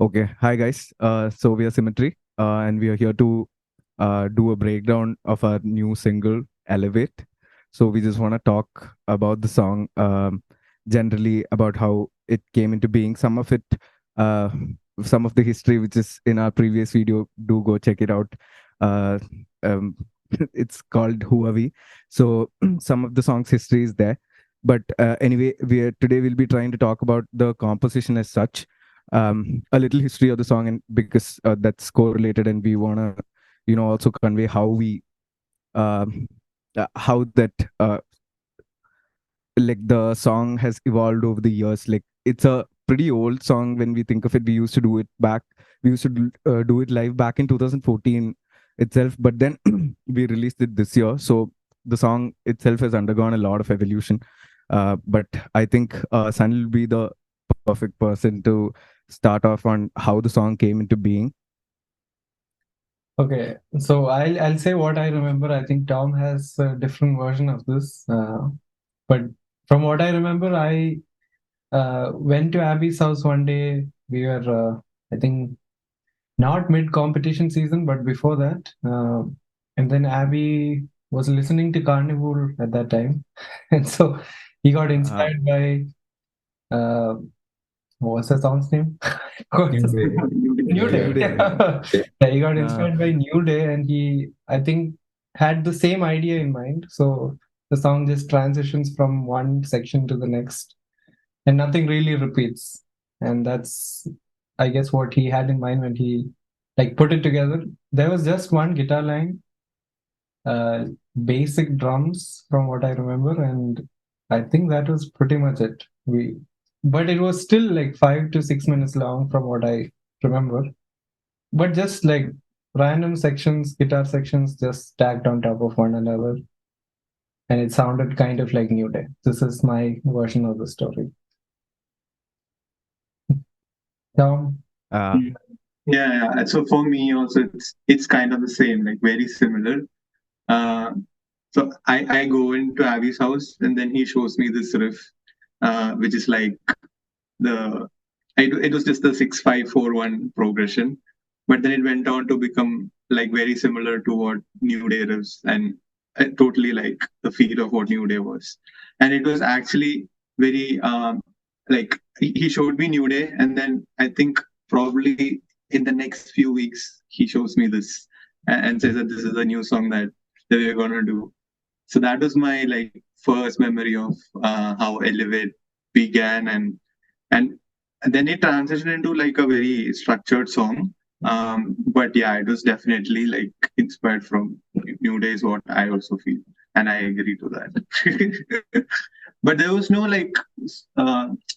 Okay, hi guys. So we are Symmetry, and we are here to do a breakdown of our new single, eleVate. So we just want to talk about the song, generally about how it came into being. Uh, some of the history, which is in our previous video. Do go check it out. Uh, um, it's called Who Are We? So some of the song's history is there. But anyway, today we'll be trying to talk about the composition as such, a little history of the song, and because that's correlated, and we want to also convey um, how that like the song has evolved over the years. Like, it's a pretty old song when we think of it. We used to do it live back in 2014 itself, but then we released it this year. So the song itself has undergone a lot of evolution. But I think Sun will be the perfect person to start off on how the song came into being. Okay, so I'll say what I remember. I think Tom has a different version of this, but from what I remember, I went to Abby's house one day. We were, I think, not mid competition season, but before that, and then Abby was listening to Carnival at that time, and so he got Uh, inspired by uh, what's the song's name? New Day. New New Day. Day. Yeah, he got Uh, inspired by New Day, and he, I think, had the same idea in mind. So the song just transitions from one section to the next, and nothing really repeats. And that's, I guess, what he had in mind when he like put it together. There was just one guitar line, uh, basic drums, from what I remember, and I think that was pretty much it. But it was still like 5 to 6 minutes long, from what I remember. But just like random sections, guitar sections, just stacked on top of one another, and it sounded kind of like New Day. This is my version of the story. Tom? uh, Yeah. So for me also, it's kind of the same, like very similar. Uh, so I go into Avi's house and then he shows me this riff, which is like the it was just the 6-5-4-1 progression, but then it went on to become like very similar to what New Day is, and totally like the feel of what New Day was. And it was actually very like he showed me New Day, and then I think probably in the next few weeks he shows me this and says that this is a new song that we're gonna do. So that was my like first memory of how eleVate began, and then it transitioned into like a very structured song. But yeah, it was definitely like inspired from New Day is what I also feel, and I agree to that. But there was no like,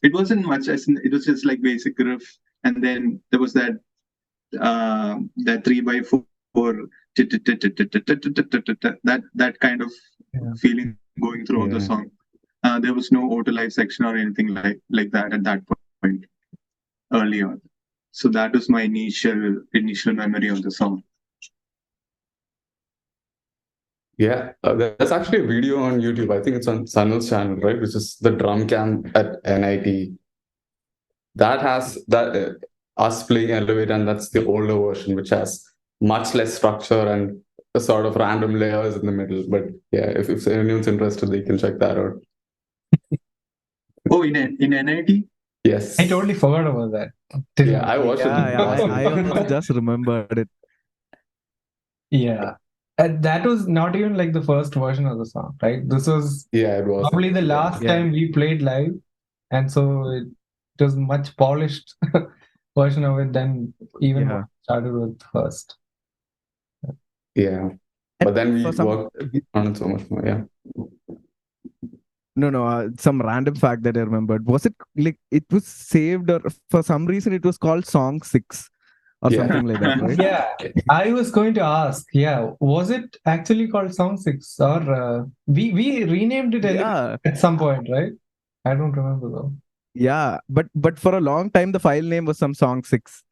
it wasn't much. As in, it was just like basic riff, and then there was that 3/4 that kind of Yeah. feeling going throughout the yeah. song. There was no auto live section or anything like that at that point early on. So that was my initial memory of the song. Yeah, there's actually a video on YouTube. I think it's on Sanil's channel, right? Which is the drum camp at NIT. That has that us playing eleVate, and that's the older version, which has much less structure and a sort of random layers in the middle. But yeah, if anyone's interested, they can check that out. Oh, in NIT? Yes. I totally forgot about that. Yeah, I watched it. Yeah, I also Awesome. just remembered it. Yeah. And that was not even like the first version of the song, right? This was Yeah, it was. probably the Yeah. last Yeah. time we played live, and so it was much polished version of it than even what Yeah. we started with first. Yeah. And But then we for some worked on it so much more. Yeah. some random fact that I remembered, was it like it was saved, or for some reason it was called Song 6 or Yeah. something like that, right? Yeah, I was going to ask, yeah, was it actually called Song 6, or we renamed it Yeah. at some point, right? I don't remember though. Yeah. But for a long time the file name was some Song 6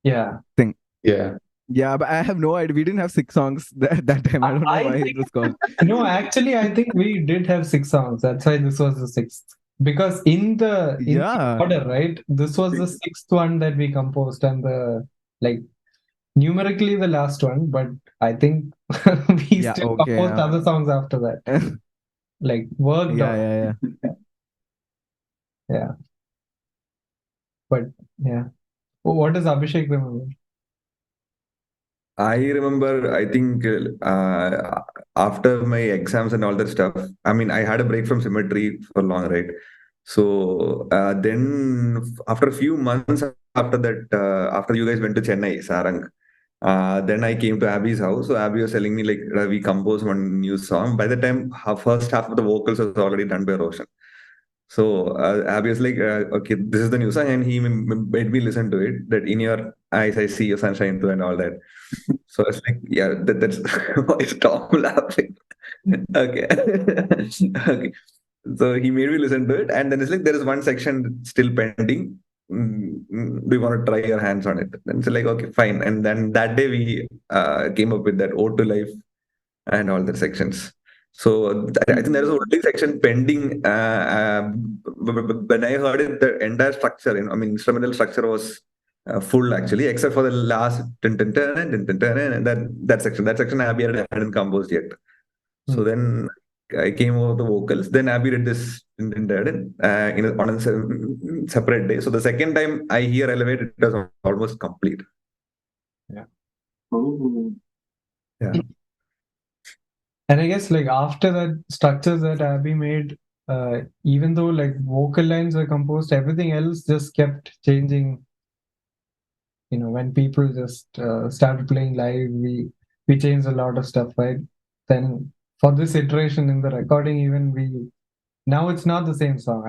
Yeah. thing. Yeah. Yeah, but I have no idea. We didn't have 6 songs that time. I don't know I why it think was called. no, actually, I think we did have 6 songs. That's why this was the 6th. Because in the Yeah. order, right? This was the sixth one that we composed, and the like numerically the last one, but I think we Yeah, still okay. composed other songs after that. Like worked Yeah, on. yeah, yeah. Yeah. But yeah. What does Abhishek remember? I remember, I think after my exams and all that stuff, I mean, I had a break from Symmetry for long, right? So then, after a few months after that, after you guys went to Chennai, Sarang, then I came to Abby's house. So Abby was telling me, like, we composed one new song. By the time, first half of the vocals was already done by Roshan. So Abby was like, okay, this is the new song. And he made me listen to it. That in your eyes, I see your sunshine too, and all that. So it's like, yeah, that's why is Tom laughing? Okay. Okay. So he made me listen to it, and then it's like there is one section still pending. Do you want to try your hands on it? And it's like, okay, fine. And then that day we came up with that Ode to Life and all the sections. So I think there is only section pending. When I heard it, the entire structure, I mean, instrumental structure was full actually, except for the last tin, tin, tin, tin, tin, tin, and that section. That section Abby hadn't composed yet. So then I came over the vocals. Then Abby did this tin, tin, tin, tin, on a separate day. So the second time I hear eleVate, it was almost complete. Yeah. Oh. Yeah. And I guess like after that structures that Abby made, even though like vocal lines were composed, everything else just kept changing. You know, when people just started playing live, we changed a lot of stuff, right? Then for this iteration in the recording, even we now it's not the same song.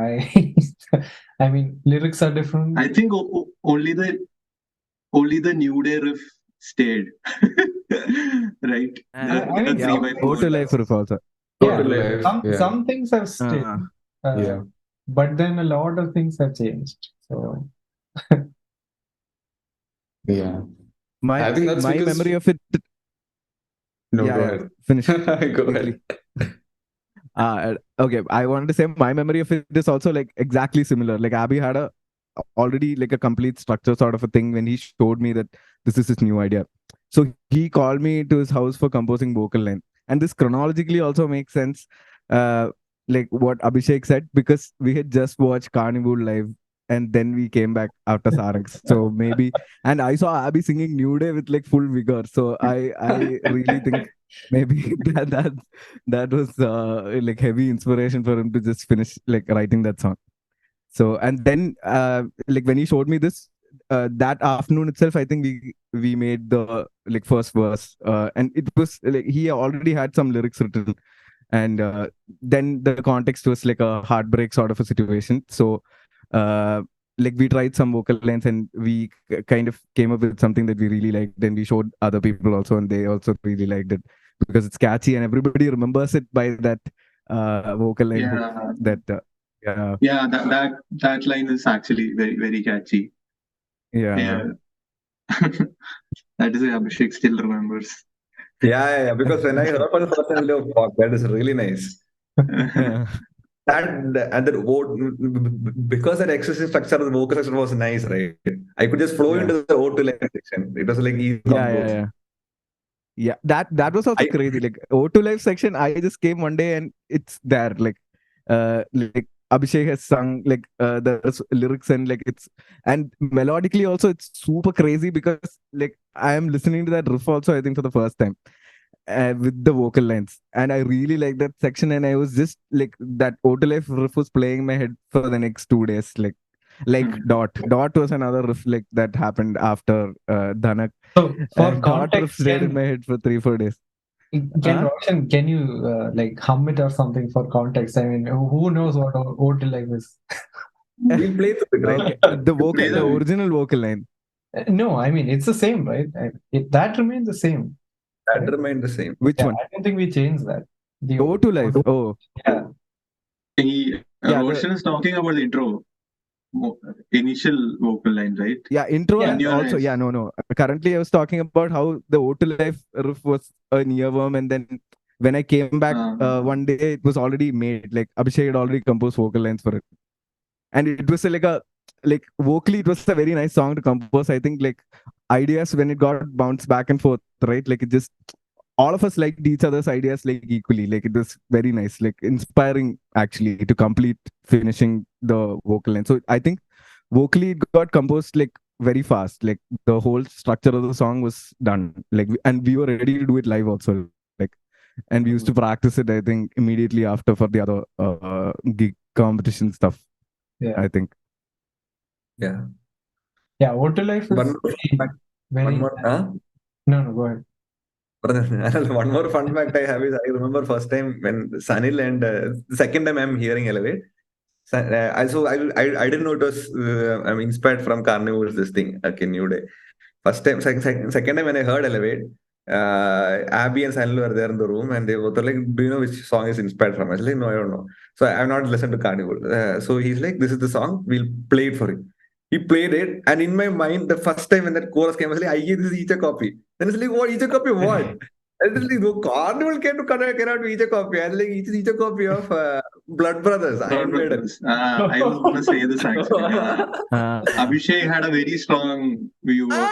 I mean, lyrics are different. I think only the New Day riff stayed. Right? And I mean, The yeah, 3x4. Ode to Life riff also. Yeah, Ode to Life. Yeah. some things have stayed, Yeah. but then a lot of things have changed. So Yeah. My I think that's my because memory of it. no, Yeah, go yeah. ahead. Finish Go quickly. ahead. Okay, I wanted to say my memory of it is also like exactly similar. Like Abby had a already like a complete structure sort of a thing when he showed me that this is his new idea. So he called me to his house for composing vocal line, and this chronologically also makes sense. Uh, like what Abhishek said, because we had just watched Carnival live, and then we came back after Sarangs. So maybe, and I saw Abby singing New Day with like full vigor. So I really think maybe that was like heavy inspiration for him to just finish like writing that song. So and then like when he showed me this that afternoon itself, I think we made the like first verse, and it was like he already had some lyrics written, and then the context was like a heartbreak sort of a situation. So uh, like we tried some vocal lines, and we kind of came up with something that we really liked, and we showed other people also, and they also really liked it because it's catchy and everybody remembers it by that vocal line hook Yeah. that yeah. Yeah, that line is actually very, very catchy. Yeah. Yeah. That is why Abhishek still remembers. Yeah. Because when I heard for the first time, I was like, "Fuck, that is really nice." Yeah. That and that because that existing structure of the vocal section was nice, right? I could just flow Yeah. into the O to line section. It was like easy Yeah, compose. yeah. That was also I crazy. Like O2 Live section, I just came one day and it's there. Like Abhishek has sung like the lyrics, and like it's, and melodically also it's super crazy because like I am listening to that riff also, I think, for the first time with the vocal lines, and I really like that section, and I was just like that O2 Live riff was playing in my head for the next 2 days. Like dot was another riff like that happened after Dhanak, so for and dot riff context, stayed in my head for 3-4 days. Roshan, can you like hum it or something for context? I mean, who knows what Ode to Life is? will play the bit, right? Okay, the original vocal line. No, I mean it's the same, right? That remains the same. That remained the same. Which Yeah, one? I don't think we changed that. The O2 Life. Oh, yeah, yeah. Roshan is talking about the intro, initial vocal line, right? Yeah, intro Yeah. In and your also, eyes. yeah, no. Currently, I was talking about how the O2 Life riff was an earworm, and then when I came back one Uh, day, it was already made. Like Abhishek had already composed vocal lines for it, and it was like vocally, it was a very nice song to compose. I think like ideas when it got bounced back and forth, right? Like it just all of us liked each other's ideas like equally. Like it was very nice, like inspiring actually to complete finishing the vocal line. So I think vocally it got composed like very fast. Like the whole structure of the song was done. Like and we were ready to do it live also. Like and we used to practice it. I think immediately after for the other gig competition stuff. Yeah. I think. Yeah. Yeah, Auto Life One is more fun fact. very. One more. Huh? No, go ahead. One more fun fact I have is I remember first time when Sanil and the second time I'm hearing Elevate. I didn't know it was I'm inspired from Carnival's this thing. Okay, New Day. First time, second time when I heard Elevate, Abby and Sanil were there in the room and they were like, "Do you know which song is inspired from?" I was like, "No, I don't know." So I've not listened to Carnival. So he's like, "This is the song. We'll play it for you." He played it, and in my mind, the first time when that chorus came, I was like, "I this is each a copy." Then it's like, "What each a copy? Of what?" And it's like, "No, Carnival came to cannot be each a copy." And like, each a copy of Blood Brothers, Blood Iron Maiden. Brothers. I was gonna say this actually. Abhishek had a very strong view of, Ah,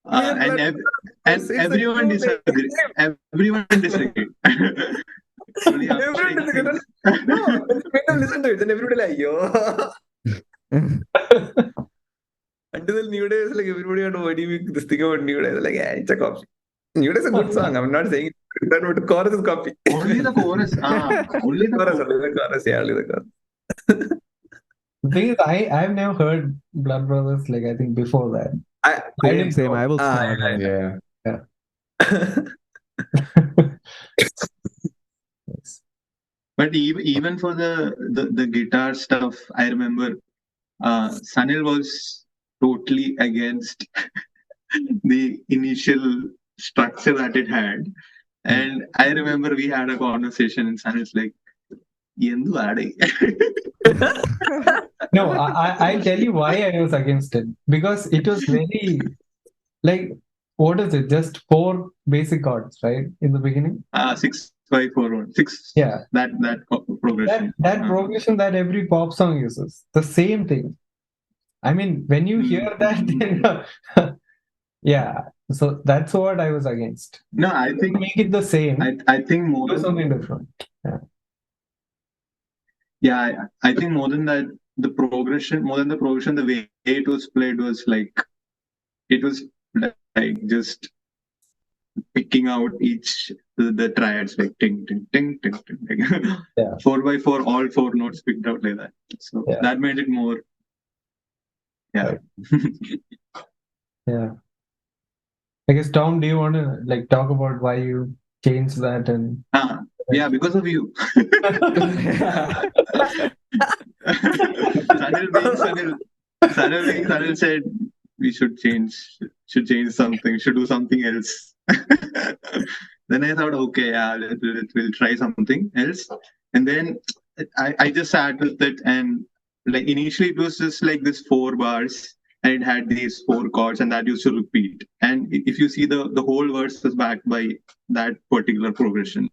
we are and Blood Brothers. and It's a everyone new day. disagreed. Everyone disagreed. Only Everyone Abhishek is thinks. no, when people listen to it, then everybody like, yo. Until New Day is like everybody had what do you this thing about New Day? Like, yeah, it's a copy. New Day is a good song. I'm not saying it. That but the chorus is copy. Only the chorus. Only the chorus. Only the chorus. Yeah, only the chorus. The thing is, I've never heard Blood Brothers. Like I think before that, I, I Same, didn't same. know. I was ah, not knowing. Yeah. Yes. But even for the guitar stuff, I remember Sanil was totally against the initial structure that it had. And I remember we had a conversation and Sanil's like, "Yendu aade." No, I'll tell you why I was against it because it was very like what is it? Just four basic chords, right? In the beginning. 6 5 4 1 6. Yeah. That progression. That progression that every pop song uses. The same thing. I mean, when you hear that, then yeah. So that's what I was against. No, I think Make it the same. I think more Do than something different. Yeah. I think more than that, the progression, the way it was played was like it was like just picking out each the triads like ting ting ting ting ting, like Yeah. 4 by 4, all 4 notes picked out like that. So Yeah. that made it more, yeah. Right. Yeah. I guess Tom, do you want to like talk about why you changed that and Yeah, because of you. Sanil said we should change something, should do something else. Then I thought, okay, yeah, we'll try something else. And then I just sat with it, and like initially it was just like this 4 bars, and it had these 4 chords, and that used to repeat. And if you see the whole verse was backed by that particular progression.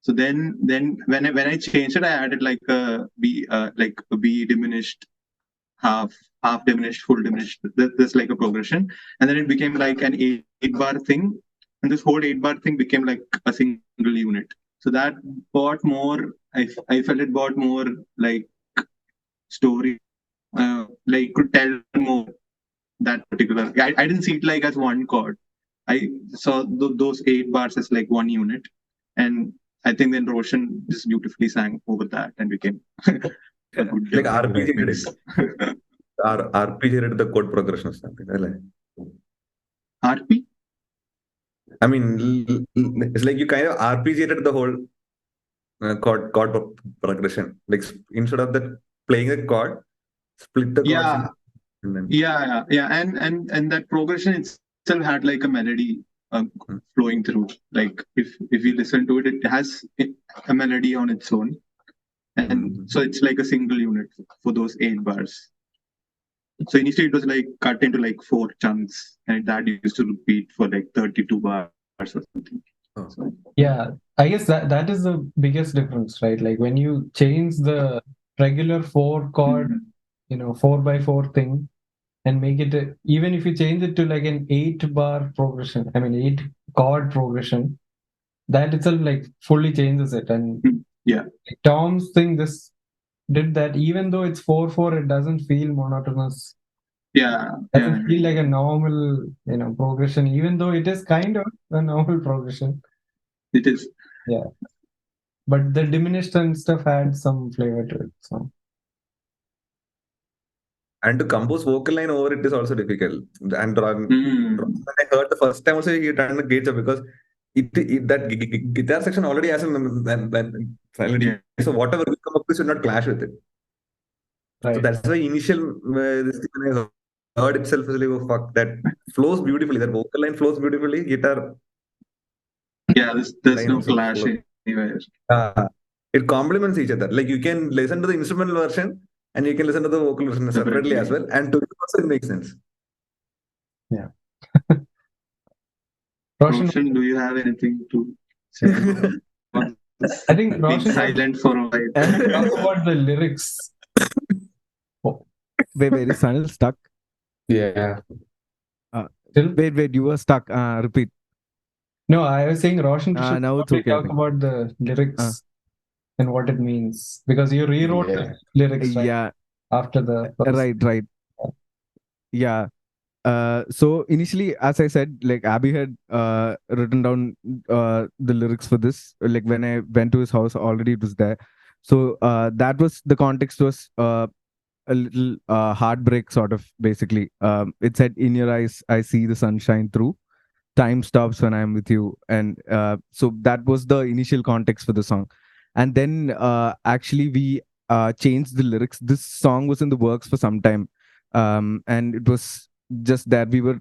So then when I changed it, I added like a B diminished, half diminished, full diminished. There's like a progression, and then it became like an 8 bar thing, and this whole 8 bar thing became like a single unit. So that brought more. I felt it brought more like story, like could tell more that particular. I didn't see it like as one chord. I saw those 8 bars as like one unit, and I think then Roshan just beautifully sang over that and became a good like job. RPG did it. RPG did the chord progression or something. Like. RP? I mean, it's like you kind of RPGated the whole chord progression. Like instead of that playing the chord, split the chords. Yeah, And then, yeah, and that progression itself had like a melody flowing through. Like if you listen to it, it has a melody on its own, and so it's like a single unit for those 8 bars. So initially it was like cut into like 4 chunks, and that used to repeat for like 32 bars or something. So, Yeah, I guess that is the biggest difference, right? Like when you change the regular 4 chord, 4x4 thing, and make it even if you change it to like an 8-bar progression, I mean 8-chord progression, that itself like fully changes it. And yeah, Tom's thing this did that. Even though it's 4/4, it doesn't feel monotonous. yeah, Doesn't feel like a normal, progression, even though it is kind of a normal progression. it is. Yeah, but the diminished and stuff adds some flavor to it. So And to compose vocal line over it is also difficult. And when I heard the first time also, he done a great job because that guitar section already has silent. Yeah. So whatever we come up with should not clash with it. So right. that's why initial this thing when I heard itself is like, oh fuck, that flows beautifully. That vocal line flows beautifully. Guitar Yeah, there's line no also clash flows. anywhere. It complements each other. Like you can listen to the instrumental version and you can listen to the vocal version separately as well. And to also it makes sense. Yeah. Roshan, Roshan, do you have anything to say about this? I think Been Roshan silent for a while. talk about the lyrics. Oh, Wait, is Sanil stuck? Yeah. still? Wait, you were stuck. Repeat. No, I was saying Roshan should Now it's probably okay, I talk think. about the lyrics and what it means, because you rewrote Yeah. the lyrics right Yeah, after the first. right. Yeah. So initially, as I said, like Abby had written down the lyrics for this. Like when I went to his house, already it was there. So that was the context was a little heartbreak sort of basically. It said, "In your eyes, I see the sunshine through. Time stops when I'm with you," and so that was the initial context for the song. And then actually we changed the lyrics. This song was in the works for some time, and it was just that we were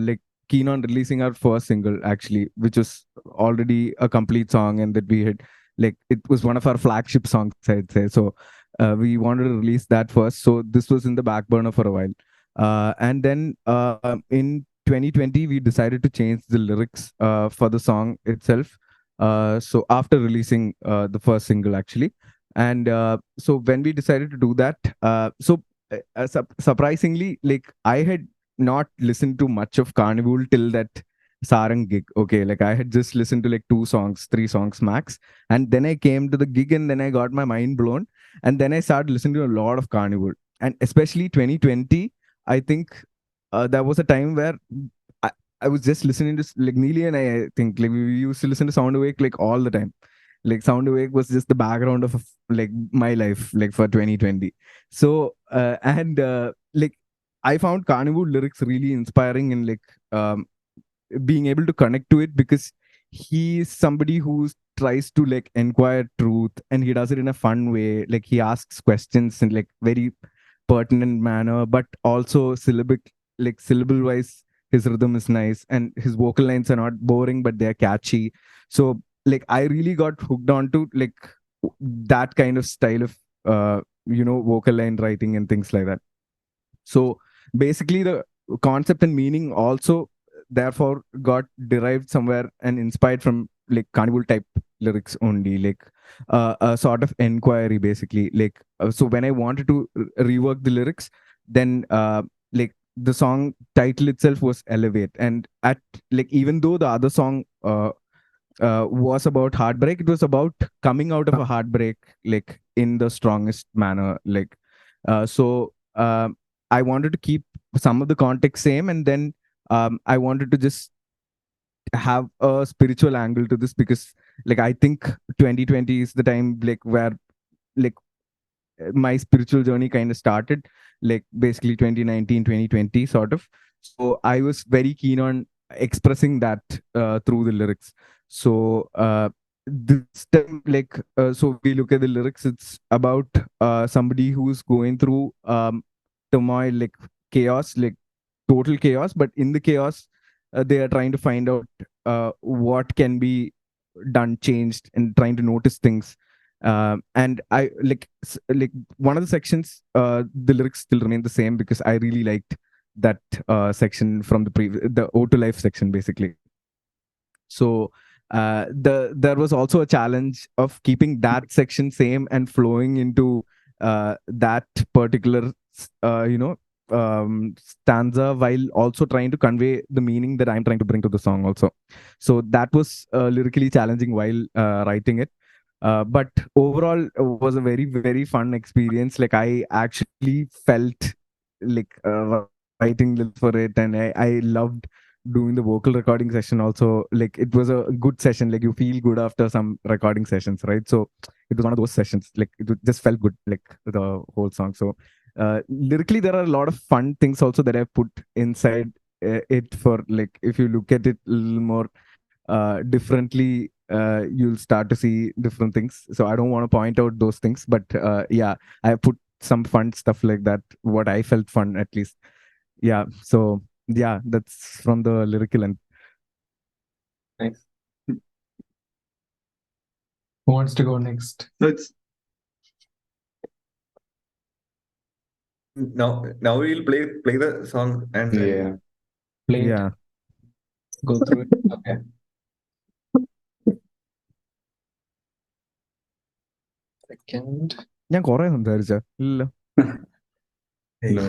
like keen on releasing our first single actually, which was already a complete song, and that we had like it was one of our flagship songs, I'd say. So we wanted to release that first, so this was in the back burner for a while. And then in 2020 we decided to change the lyrics for the song itself, so after releasing the first single actually. And so when we decided to do that, surprisingly, like I had not listened to much of Carnival till that Sarang gig. Okay, like I had just listened to like 2 songs, 3 songs max, and then I came to the gig and then I got my mind blown, and then I started listening to a lot of Carnival. And especially 2020, I think there was a time where I, I was just listening to like Neely and I think like we used to listen to Sound Awake like all the time. Like Sound Awake was just the background of like my life like for 2020. So and like I found Carnival lyrics really inspiring and like being able to connect to it, because he is somebody who tries to like inquire truth, and he does it in a fun way. Like he asks questions in like very pertinent manner, but also syllabic, like syllable wise his rhythm is nice, and his vocal lines are not boring but they're catchy. So like I really got hooked onto like that kind of style of vocal line writing and things like that. So basically the concept and meaning also therefore got derived somewhere and inspired from like Carnival type lyrics only, like a sort of inquiry basically. Like so when I wanted to rework the lyrics, then like the song title itself was eleVate, and at like even though the other song was about heartbreak, it was about coming out of a heartbreak like in the strongest manner. Like so I wanted to keep some of the context same, and then I wanted to just have a spiritual angle to this, because like I think 2020 is the time like where like my spiritual journey kind of started, like basically 2019 2020 sort of. So I was very keen on expressing that through the lyrics. So this time like so we look at the lyrics, it's about somebody who's going through turmoil, like chaos, like total chaos, but in the chaos they are trying to find out what can be done, changed, and trying to notice things. And I like one of the sections, the lyrics still remain the same because I really liked that section from the previous, the O to Life section basically. So there was also a challenge of keeping that section same and flowing into that particular stanza, while also trying to convey the meaning that I'm trying to bring to the song also. So that was lyrically challenging while writing it. But overall, it was a very, very fun experience. Like, I actually felt like writing lyrics for it, and I loved doing the vocal recording session also. Like, it was a good session. Like, you feel good after some recording sessions, right? So it was one of those sessions. Like, just felt good, like the whole song. So lyrically, there are a lot of fun things also that I've put inside it. For, like, if you look at it a little more differently, you'll start to see different things. So I don't want to point out those things, but yeah, I put some fun stuff like that, what I felt fun at least. Yeah, so yeah, that's from the lyrical end. Nice. Who wants to go next? So it's Now we'll play the song and then Yeah. Play it, Yeah, go through it. Okay. Second. ഞാൻ കുറെ സംസാരിച്ച ഇല്ല, No.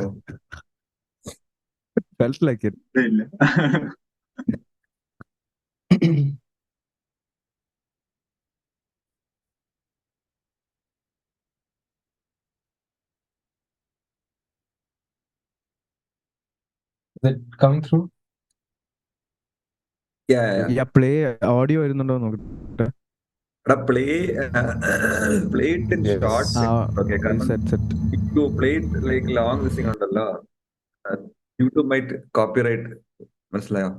felt like it. ഇല്ല. Is it coming through? yeah. Yeah, play audio വരുന്നുണ്ടോ നോക്കട്ടെ. But play it in Yes. short. Okay, Set. if you play it like long, this thing uണ്ടല്ലോ, YouTube might copyright, മനസ്സിലായോ?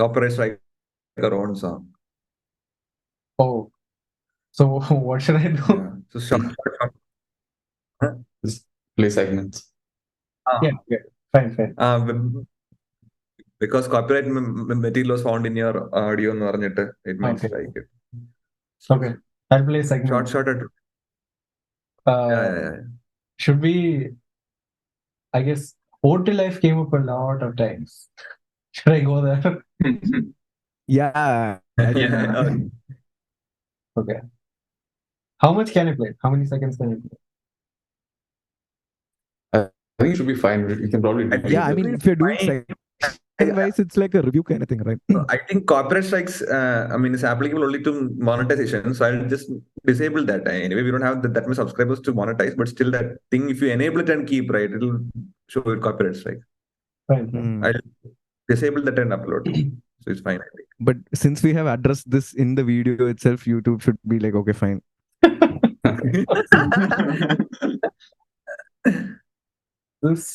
Copyright strike our own song. Oh, so what should I do? Yeah. So short. Just play segments. Yeah, fine. Because copyright material was found in your audio എന്ന് പറഞ്ഞിട്ട് it might Okay. strike it. Okay, I'll play segment. Short. Yeah. Should we? I guess OT life came up a lot of times. Should I go there? Yeah, I think Yeah. Okay. How much can I play? How many seconds can I play? I think it should be fine. You can probably do yeah, I it. mean, if you're doing second wise, it's like a review kind of thing, right? I think copyright strikes, is applicable only to monetization. So I'll just disable that. Anyway, we don't have that much subscribers to monetize, but still that thing, if you enable it and keep, right, it'll show you copyright strike. Fine. I'll disable that and upload. So it's fine, I think. But since we have addressed this in the video itself, YouTube should be like, okay, fine. This.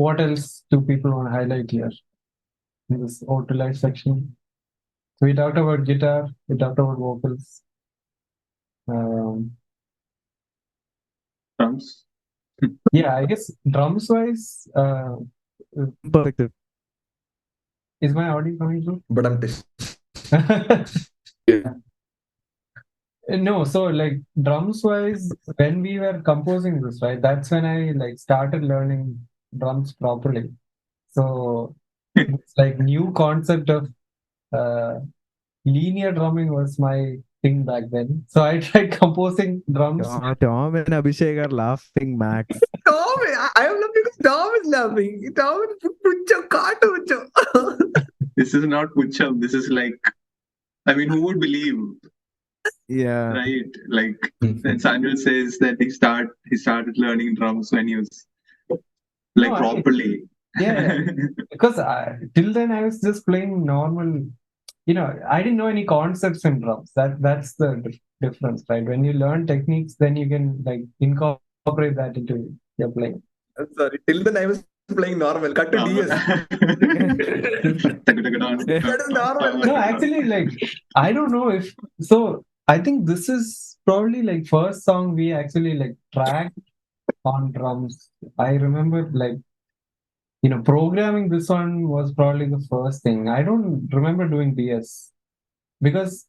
What else do people want to highlight here in this auto life section? So we talked about guitar, we talked about vocals. Drums. Yeah, I guess drums wise, Perfect. is my audio coming through? But I'm just Yeah. No, so like drums wise, when we were composing this, right, that's when I like started learning drums properly. So it's like new concept of linear drumming was my thing back then. So I tried composing drums. Tom and Abhishek are laughing, Max. Tom, I am laughing because Tom is laughing. Tom is This is not Pucham. This is like, I mean, who would believe, Yeah. right? Like, when Samuel says that he started learning drums when he was like No, properly. Yeah, because till then I was just playing normal. I didn't know any concepts in drums. That's the difference, right? When you learn techniques, then you can like incorporate that into your playing. Sorry, till then I was playing normal. Cut to DS. That is normal. No, actually, like I don't know if so. I think this is probably like first song we actually like tracked on drums. I remember like programming this one was probably the first thing. I don't remember doing DS because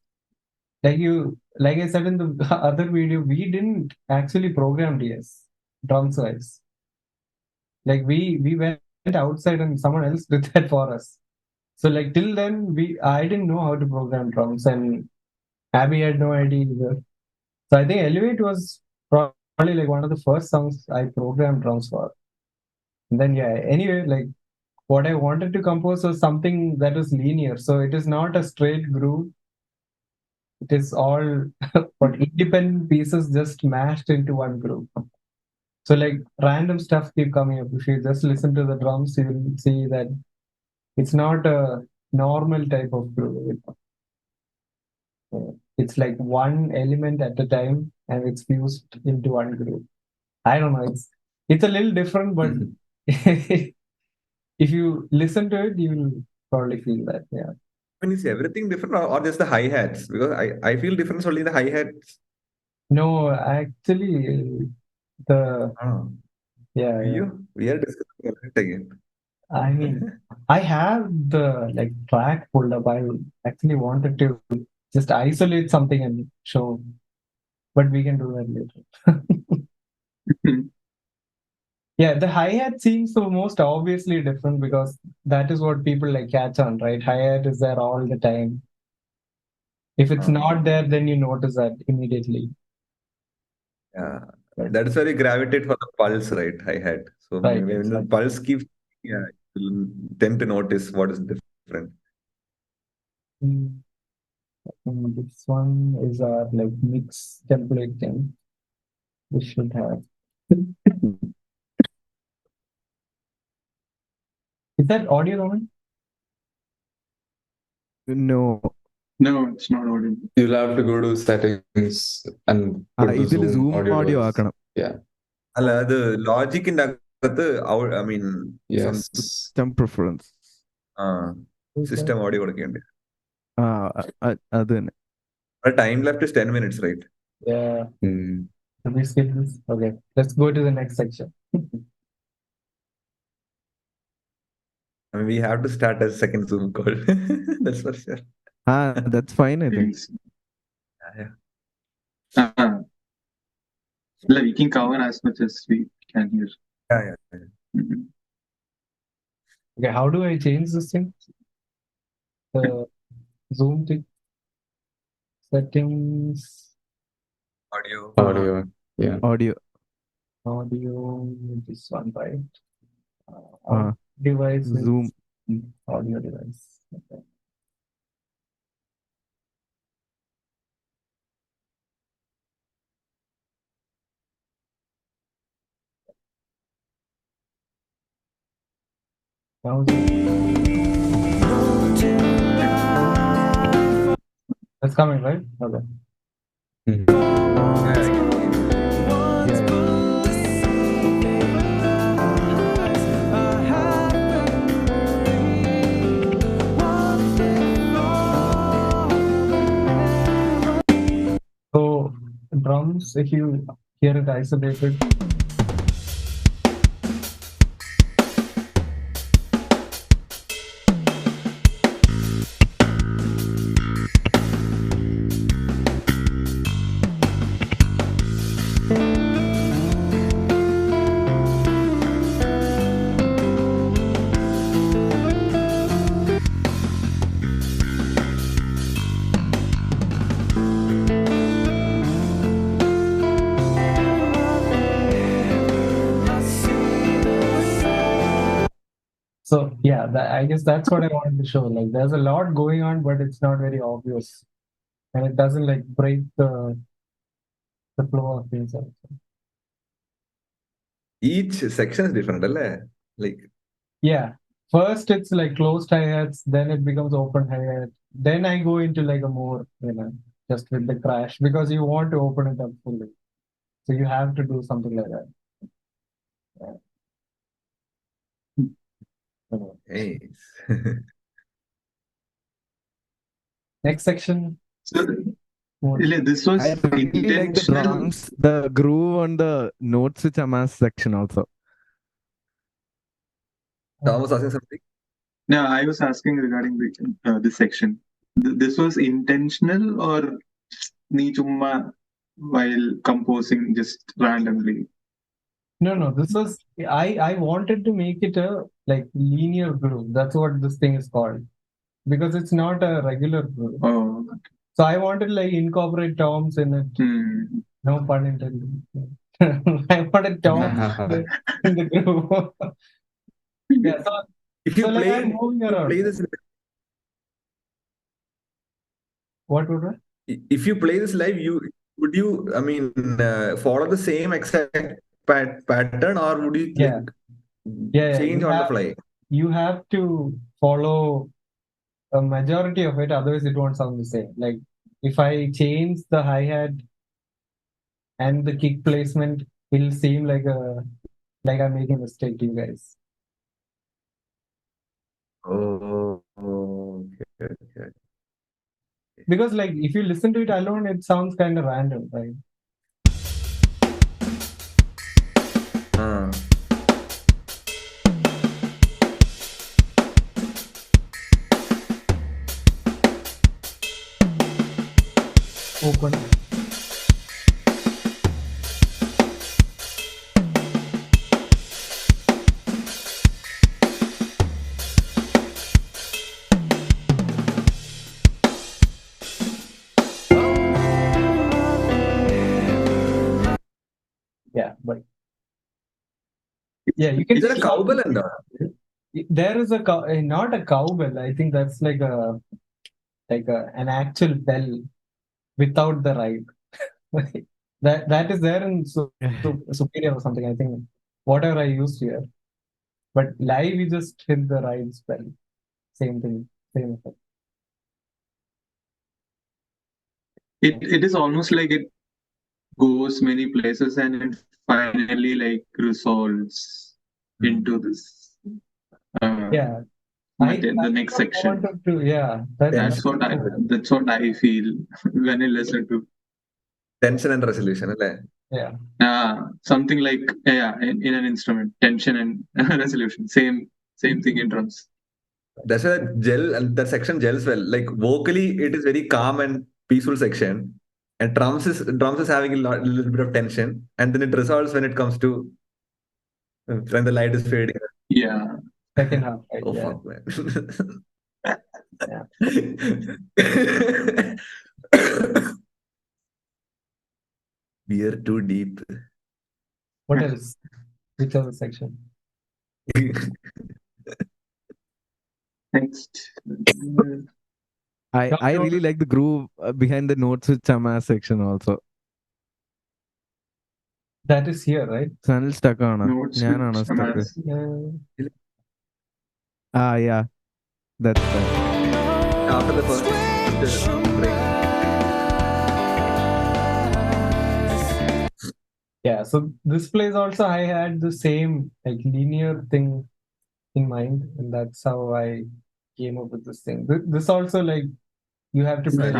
like I said in the other video, we didn't actually program DS drum size. Like we went outside and someone else did that for us. So like till then I didn't know how to program drums and Abby had no idea either. So I think eleVate was probably like one of the first songs I programmed drums for. And then anyway, like what I wanted to compose was something that was linear. So it is not a straight groove. It is all but independent pieces just mashed into one groove. So like random stuff keep coming up. If you just listen to the drums, you will see that it's not a normal type of groove. It's like one element at a time and it's fused into one groove. I don't know. It's a little different, but if you listen to it, you will probably feel that. Yeah. When is everything different or just the hi hats? Because I feel difference only in the hi hats. No, actually, the Oh, yeah. we are discussing it again. I mean, I have the like track pulled up. I actually wanted to just isolate something and show, but we can do that later. Yeah, the hi-hat seems the most obviously different because that is what people like catch on, right? Hi-hat is there all the time. If it's not there, then you notice that immediately. Yeah, that is why we gravitate for the pulse, right? Hi hat. So Right, when the exactly. pulse keeps, yeah, you'll tend to notice what is different. This one is our like mix template thing. We should have. Is that audio on? No. No, it's not audible. You'll have to go to settings and put the ഇതിൽ Zoom zoom audio audio device. ആക്കണം. Yeah. അല്ല അത് ലോജിക്കിന്റെ അകത്ത് I mean Yes. System preference. System audio കൊടുക്കേണ്ടി. അത് തന്നെ. Our time left is 10 minutes, right? Yeah. Can we skip this? Okay, let's go to the next section. I mean, we have to start a second Zoom call. That's for sure. That's fine, I think. Yeah. We can cover as much as we can here. Yeah. Okay, how do I change this thing? The Zoom thing. Settings. Audio. Yeah. Audio. This one, right? Device. Zoom. Audio device. Okay. That's coming, right? Okay. So drums, if you hear it isolated. So yeah, I guess that's what I wanted to show. Like there's a lot going on, but it's not very obvious. And it doesn't like break the flow of things also. Each section is different, like yeah. first it's like closed hi-hats, then it becomes open hi-hat. Then I go into like a more, just with the crash, because you want to open it up fully. So you have to do something like that. Hey. Next section. So More. this was I really like the intentional. drums, the groove on the notes which Amas section also. Tom was asking something. No, I was asking regarding this section. This was intentional or nee chumma while composing just randomly? No, this was I wanted to make it a like linear groove. That's what this thing is called. Because it's not a regular groove. Oh, So I wanted to like incorporate toms in it. No pun intended. I wanted toms in the groove. Yeah, so, If you so like play, I'm moving around. play this. What would I? If you play this live, would you? I mean, follow the same exact pattern, or would you like change on the fly? You have to follow a majority of it, otherwise it won't sound the same. Like if I change the hi-hat and the kick placement, it'll seem like I'm making a mistake to you guys. Oh, okay. Because like if you listen to it alone, it sounds kind of random, right? Open. Yeah, but yeah, you can. Is there a cowbell in there? There is not a cowbell. I think that's like an actual bell without the ride. that is there in Superior or something. I think whatever I used here, but live we just hit the ride spell. Same thing, same effect. it is almost like it goes many places and it finally like resolves into this. Yeah. The next section. That's what I feel when I listen to. Tension and resolution, Yeah. Something like in an instrument, tension and resolution. Same thing in drums. That's why that section gels well. Like vocally, it is very calm and peaceful section, and drums is having a little bit of tension, and then it resolves when it comes to when the light is fading. Yeah. Second half. Right? Oh fuck, man. Yeah. We are too deep. What else? Which other section? Next. I really like the groove behind the notes with Chama section also. That is here, right? Channel stuck on. Notes stuck. Yeah. That's that. After the first break. Yeah, so this place also I had the same like linear thing in mind, and that's how I came up with this thing. This also like you have to play.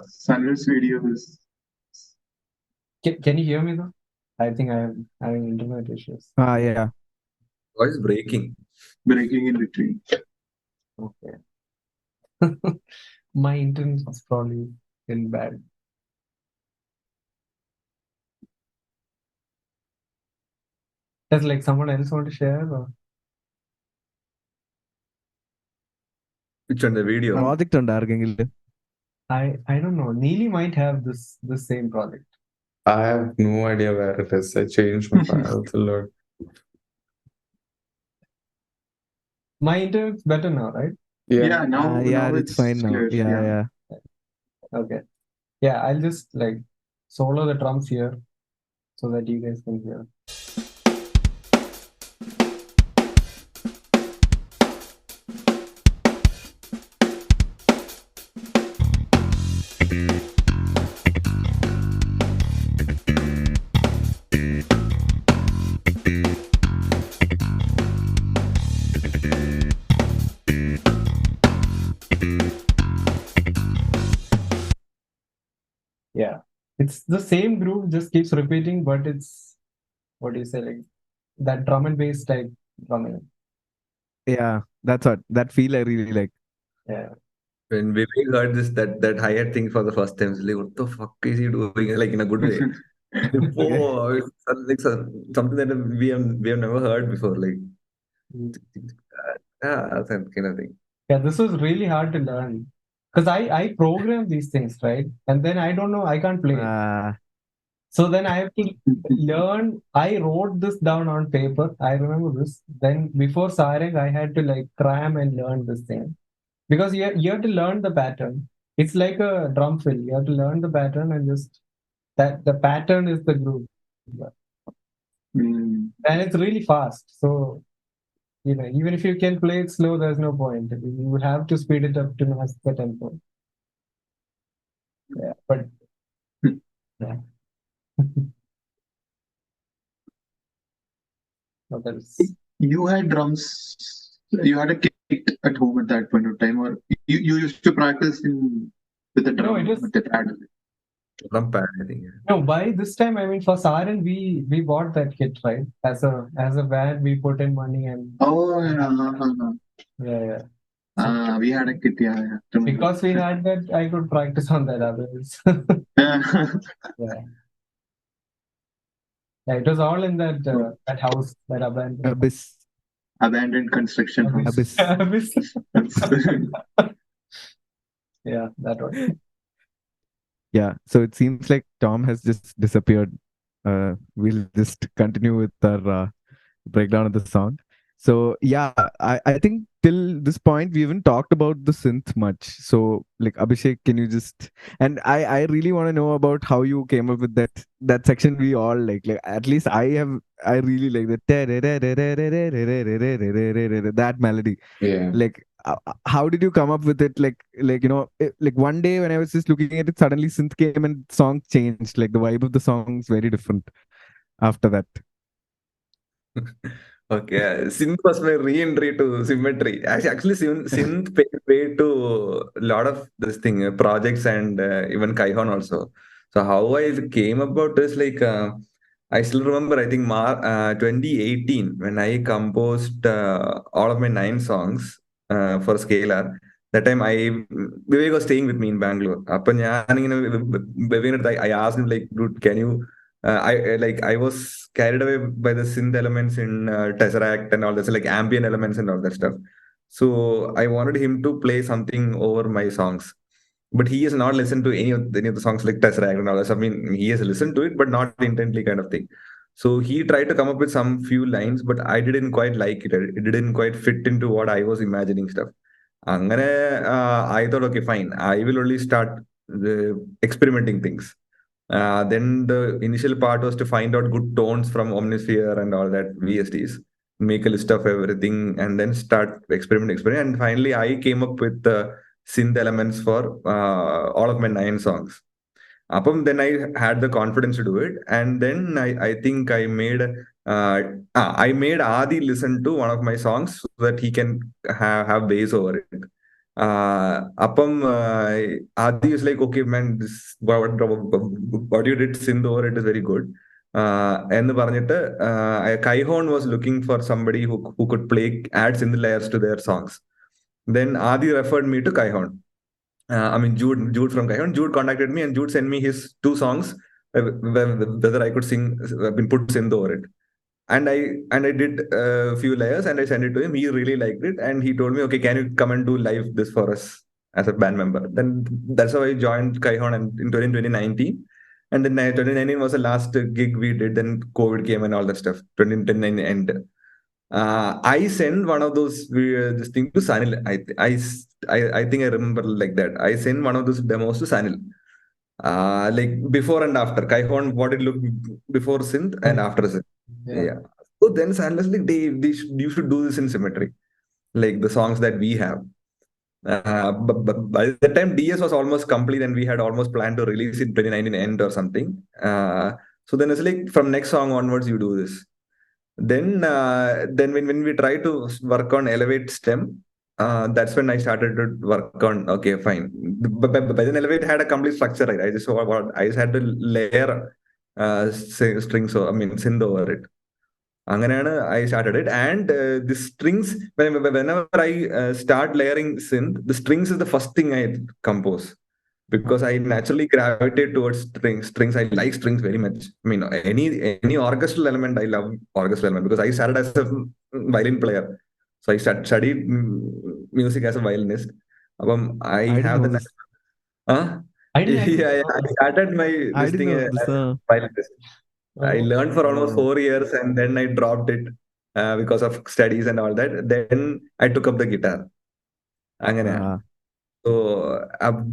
Sunrise video is. Can you hear me though? I think I am having internet issues. Yeah. Voice breaking. Breaking in between. Okay. My internet is probably still bad. Does like someone else want to share or? Which on the video? Project on I don't know. Neely might have this same project. I have no idea where it is. I changed my files a lot. My internet's better now, right? Yeah, now it's fine now. Yeah. Okay. Yeah, I'll just like solo the drums here so that you guys can hear. it's the same groove, just keeps repeating, but it's, what do you say, like that drum and bass type drumming. Yeah, that's what that feel I really like. Yeah. When Vivek heard that hi-hat thing for the first time, he's like, "What the fuck is he doing?" Like in a good way. Okay. Whoa, it's like something that we have never heard before. Like, Mm. that kind of thing. Yeah, this was really hard to learn because I program these things, right? And then I don't know, I can't play. Uh, So then I have to learn. I wrote this down on paper. I remember this. Then before Sarang, I had to like cram and learn this thing because you have to learn the pattern. It's like a drum fill. You have to learn the pattern and just that the pattern is the groove, Mm. and it's really fast. So even if you can play it slow, there's no point. You have to speed it up to match the tempo. Yeah, but yeah. So that's You had drums. You had a kit at home at that point of time, or you used to practice with a no, it drum was with the pad. Drum pad, I think. no. By this time, I mean, for Saran, we bought that kit, right? As a band, we put in money and Oh, yeah, yeah. So we had a kit. Yeah, I remember. because we had that, I could practice on that. Others, yeah, yeah. It was all in that house, that abandoned house. Abyss. Abandoned construction house. Abyss. Abyss. Yeah, that one. Yeah. So it seems like Tom has just disappeared. We'll just continue with our breakdown of the song. So yeah, I think till this point we haven't talked about the synth much. So like Abhishek, can you just and I really want to know about how you came up with that section we all like. Like at least I really like that melody. Yeah. Like how did you come up with it? Like one day when I was just looking at it, suddenly synth came and song changed. Like the vibe of the song is very different after that. Okay, synth was my re-entry to Symmetry. Actually, synth paid way to a lot of this thing, projects and even Kaihon also. So how I came about is like I still remember. I think 2018 when I composed all of my 9 songs for Scalar. That time Vivek was staying with me in Bangalore. അപ്പൊ ഞാനിങ്ങനെ വിവേകിന്റെ അടുത്ത് I asked him like, dude, can you I was carried away by the synth elements in Tesseract and all this, like ambient elements and all that stuff. So I wanted him to play something over my songs, but he has not listened to any of the songs like Tesseract and all that. I mean, he has listened to it, but not intently, kind of thing. So he tried to come up with some few lines, but I didn't quite like it. It didn't quite fit into what I was imagining stuff. അങ്ങനെ I thought, okay, fine. I will only start experimenting things. Then the initial part was to find out good tones from Omnisphere and all that VSTs, make a list of everything, and then start experiment. And finally, I came up with the synth elements for all of my 9 songs. Then I had the confidence to do it, and then I think I made Adi listen to one of my songs so that he can have bass over it. Adi is like, okay, man, what you did synth over it is very good. എന്ന് പറഞ്ഞിട്ട് Kaihon was looking for somebody who could add synth layers to their songs. Then Adi referred me to Kaihon. I mean, Jude from Kaihon. Jude contacted me and Jude sent me his 2 songs, whether I could put synth over it. And I did a few layers and I sent it to him. He really liked it and he told me, okay, can you come and do live this for us as a band member? Then that's how I joined Kaihon in 2019. And then 2019 was the last gig we did. Then COVID came and all that stuff. 2019 end. I sent one of those this thing to Sanil. I think I remember like that. I sent one of those demos to Sanil. Like before and after Kaihon, what it looked before synth and after synth. Yeah. Yeah. So then Sanil was like, Dave, you should do this in Symmetry, like the songs that we have. But by the time DS was almost complete and we had almost planned to release it 2019 end or something. So then it's like from next song onwards, you do this. Then when we try to work on eleVate stem, that's when I started to work on, okay, fine. But then eleVate had a complete structure, right? I just had to layer strings, I mean, synth over it. അങ്ങനെയാണ് I started it. And the strings, whenever I start layering synth, the strings is the first thing I compose. Because I naturally gravitate towards strings. I like strings very much. I mean, any orchestral element, I love orchestral element because I started as a violin player. So I studied music as a violinist. I I didn't have know the this. huh? I didn't actually Yeah, know I this. started my I this didn't thing know as this. a violinist. I Oh, learned for almost Uh, 4 years and then I dropped it because of studies and all that. Then I took up the guitar. അങ്ങനെയാണ്. uh, So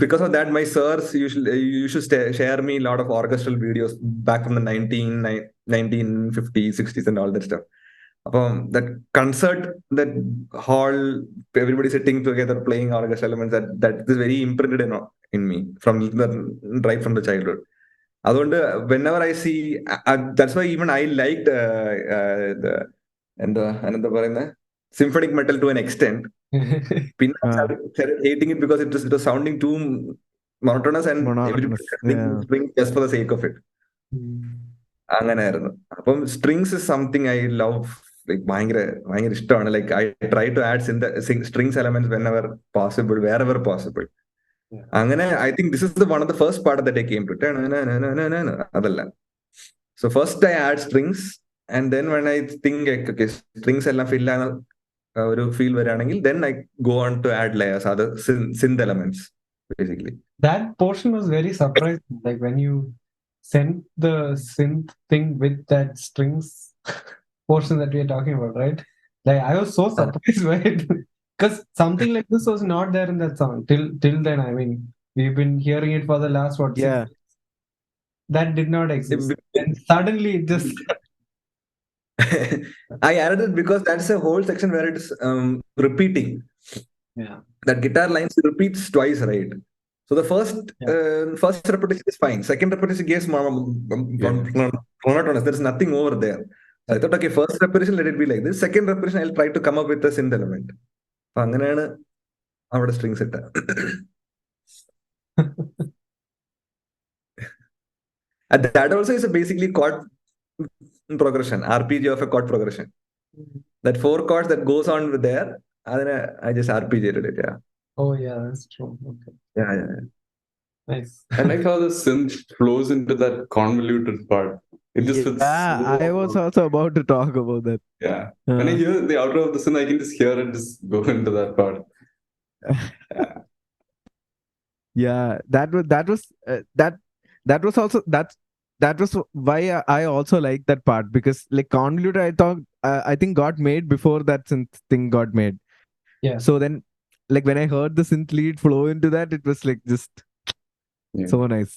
because of that, my sirs used to share me a lot of orchestral videos back from the 1950s, 60s and all that stuff. That concert, that hall, everybody sitting together playing orchestral elements, that is very imprinted in me right from the childhood. അതുകൊണ്ട് whenever I see, that's why even I liked the എന്താ പറയുന്നത്, symphonic metal to an extent. Pinna uh, started hating it because it was sounding too monotonous and everybody monotonous. starting Yeah. strings just for the sake of it. അങ്ങനെയായിരുന്നു. അപ്പം strings is something I love, like ഭയങ്കര ഭയങ്കര ഇഷ്ടമാണ്. Like I try to add strings elements whenever possible, wherever possible. അങ്ങനെ I think this is one of the first part that I came to. അതല്ല. So first I add strings and then when I think like, okay, strings എല്ലാം fill ആണ് ഒരു feel വരികയാണെങ്കിൽ then I go on to add layers, other synth elements basically. That portion was very surprising. Like when you sent the synth thing with that strings portion that we are talking about, right? Like I was so surprised by it because something like this was not there in that song till then. I mean, we've been hearing it for the last what 6 Yeah. years. That did not exist, and suddenly it just I added it because that's a whole section where it's repeating. yeah. That guitar lines repeats twice, right? So the first repetition is fine. Second repetition gives monotonous. There's nothing over there. So I thought, okay, first repetition, let it be like this. Second repetition, I'll try to come up with a synth element. അപ്പൊ അങ്ങനെയാണ് അവിടെ strings ഇട്ട. That also is a basically chord progression, RPG of a chord progression. That 4 chords that goes on with there, I just RPG'd it. Yeah. Oh yeah, that's true. Okay, Yeah. nice. I like how the synth flows into that convoluted part. It just fits Yeah, so I was well. also about to talk about that. Yeah. When I hear the outro of the synth, I can just hear it just go into that part. Yeah, that was also that was why I also like that part because like convoluted I thought I think got made before that synth thing got made. Yeah. So then like when I heard the synth lead flow into that, it was like just so nice.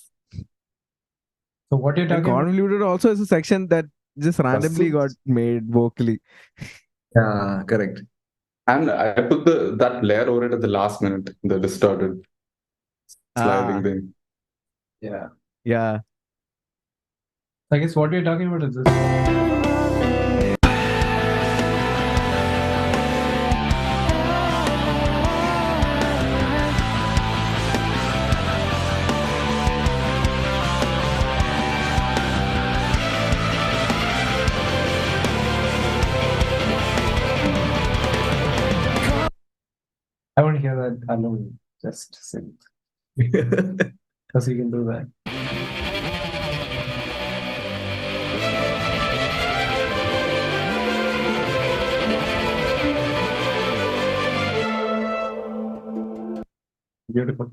So what you're And talking about? convoluted also is a section that just randomly got made vocally. Yeah, correct. And I put that layer over it at the last minute, the distorted sliding thing. Yeah. Yeah. I guess what you're talking about is this. I want to hear that alone, just sing. Because you can do that. Beautiful.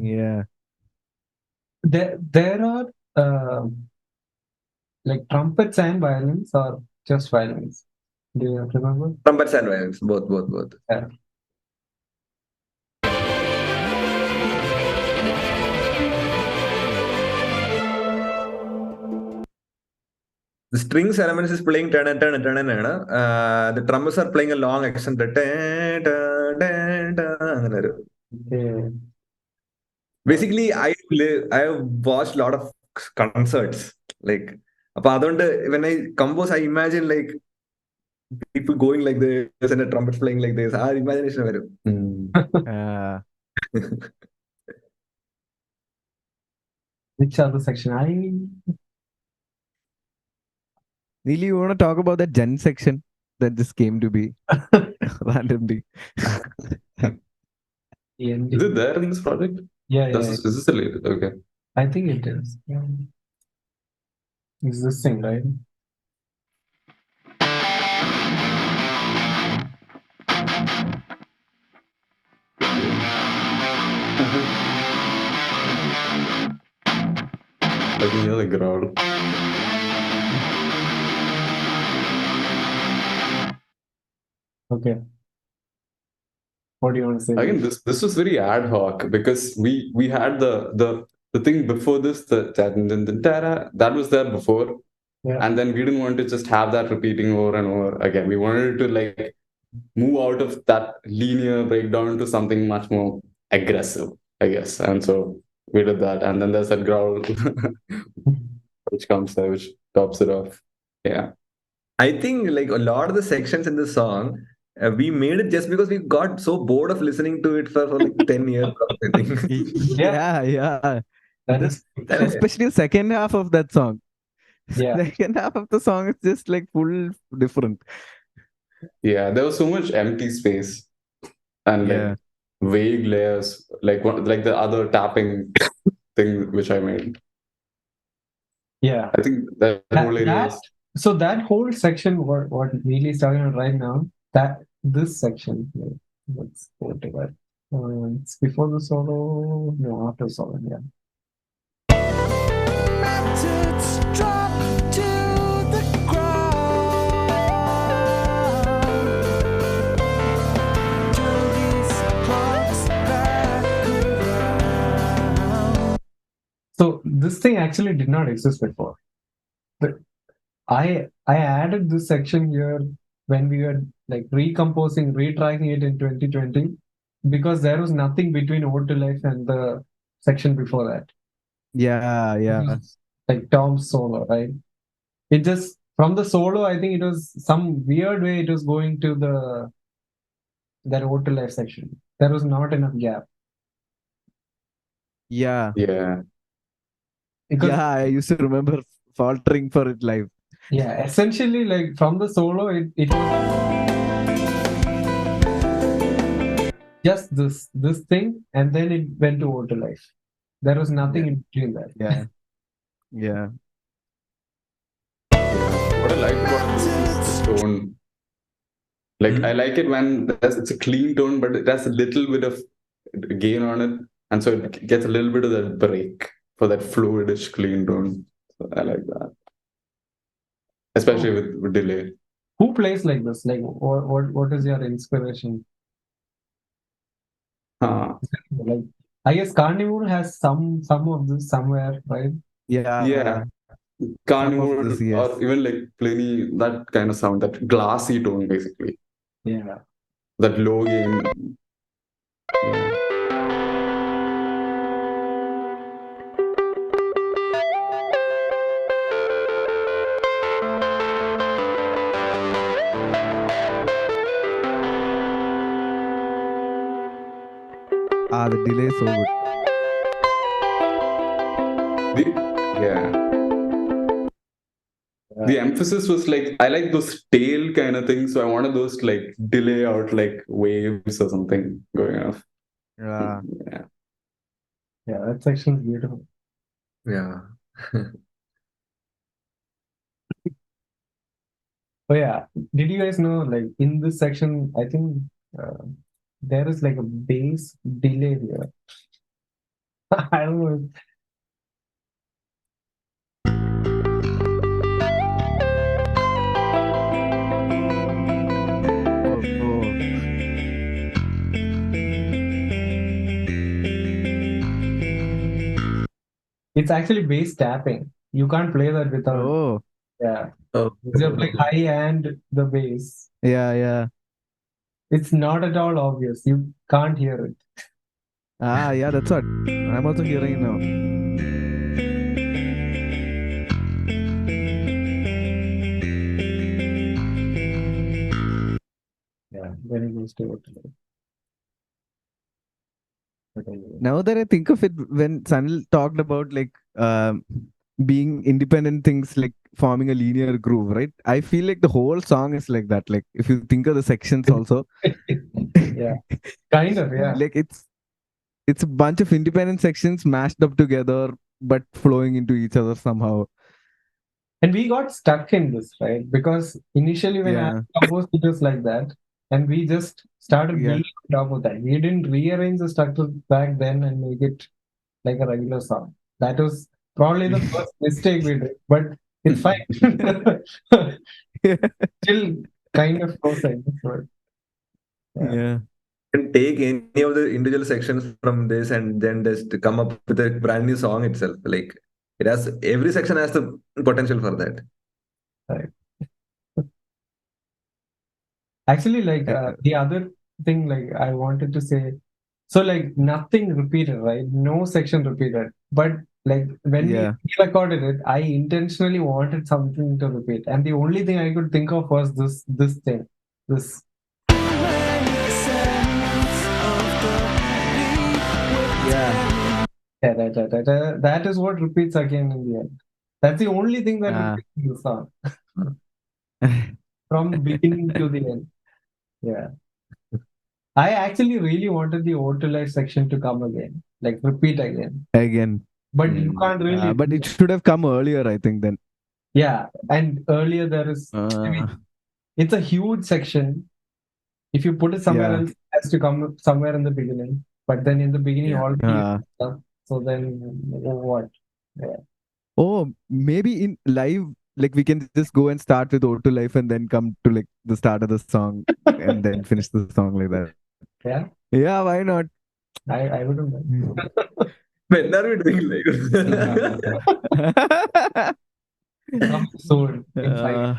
Yeah. There are like trumpets and violins or just violins. Do you remember? Trumpets and violins, both. Yeah. The strings elements is playing turn. The drummers are playing a long accent. Okay. Basically, I have watched a lot of concerts. Like, when I compose, I imagine like people going like this and the trumpets playing like this. Imagination varum. Uh, Which other section? Neely, you want to talk about that Gen section that just came to be randomly? Is it there in this project? Yeah, Is this the latest? Okay. I think it is. Yeah. It's this thing, right? I can hear the growl. Okay. What do you want to say? Again, this was very ad hoc because we had the thing before this, that was there before. Yeah. And then we didn't want to just have that repeating over and over again. We wanted to like move out of that linear breakdown to something much more aggressive, I guess. And so we did that. And then there's that growl which comes there, which tops it off. Yeah. I think like a lot of the sections in the song, we made it just because we got so bored of listening to it for like 10 years. I think. Yeah. That is Especially the second half of that song. Yeah. Second half of the song is just like full different. Yeah. There was so much empty space and Yeah. like vague layers, like the other tapping thing which I made. Yeah. I think that whole area That was so that whole section, what Neely is talking about right now, that this section, let's go to that. It's before the solo, no, after solo, yeah. So this thing actually did not exist before. But I added this section here when we were like recomposing, retracking it in 2020, because there was nothing between Ode to Life and the section before that. Yeah. It was like Tom's solo, right? It just from the solo, I think it was some weird way it was going to that Ode to Life section. There was not enough gap. Yeah. yeah. Because Yeah, I used to remember faltering for it live. yeah, essentially like from the solo, it was just this thing, and then it went to Ode to Life. There was nothing in between that. Yeah. What I like about this is the tone. Like I like it when it's a clean tone, but it has a little bit of gain on it, and so it gets a little bit of that break for that fluidish clean tone. So I like that, especially with delay. Who plays like this? Like, what is your inspiration? Like, I guess Carnivore has some of this somewhere, right? Yeah. Carnivore this, yes. or even like Pliny, that kind of sound, that glassy tone, basically. Yeah. That low gain. Yeah. The delay is so good. The emphasis was like, I like those tail kind of things, so I wanted those like delay out like waves or something going off. Yeah. Yeah, that section is beautiful. Yeah. Oh yeah, did you guys know like in this section, I think there is like a bass delay here. I don't know. Oh. It's actually bass tapping. You can't play that without. Oh. Yeah. Oh. You're playing high and the bass. Yeah. It's not at all obvious. You can't hear it. Yeah, that's what. I'm also hearing it now. when he goes to hotel. Now that I think of it, when Sanil talked about like being independent things, like forming a linear groove, right? I feel like the whole song is like that. Like if you think of the sections also, Yeah, kind of, yeah. like it's a bunch of independent sections mashed up together, but flowing into each other somehow. And we got stuck in this, right? Because initially when I Yeah, composed it was like that, and we just started yeah, building on top of that. We didn't rearrange the structure back then and make it like a regular song. That was probably the first mistake we did, but it's fine. Still kind of process. But yeah. yeah, Can take any of the individual sections from this and then just come up with a brand new song itself. Like it has every section has the potential for that. Right. Actually, like the other thing, like I wanted to say, so like nothing repeated, right? No section repeated. But like when we yeah. recorded it, I intentionally wanted something to repeat, and the only thing I could think of was this thing, this. Yeah. That is what repeats again in the end. That's the only thing that Ah. repeats in the song from beginning to the end. Yeah. I actually really wanted the O to life section to come again, like repeat again. Again. But you can't really But do it that. should have come earlier, I think. Then. Yeah. And earlier there is, I mean, it's a huge section. If you put it somewhere Yeah. else, it has to come somewhere in the beginning. But then in the beginning, Yeah. all stuff. So then what? Yeah. Oh, maybe in live, like we can just go and start with O to Life and then come to like the start of the song and then finish the song like that. Yeah. Yeah, why not? I wouldn't mind. When are we doing like? Come soon in 5 years.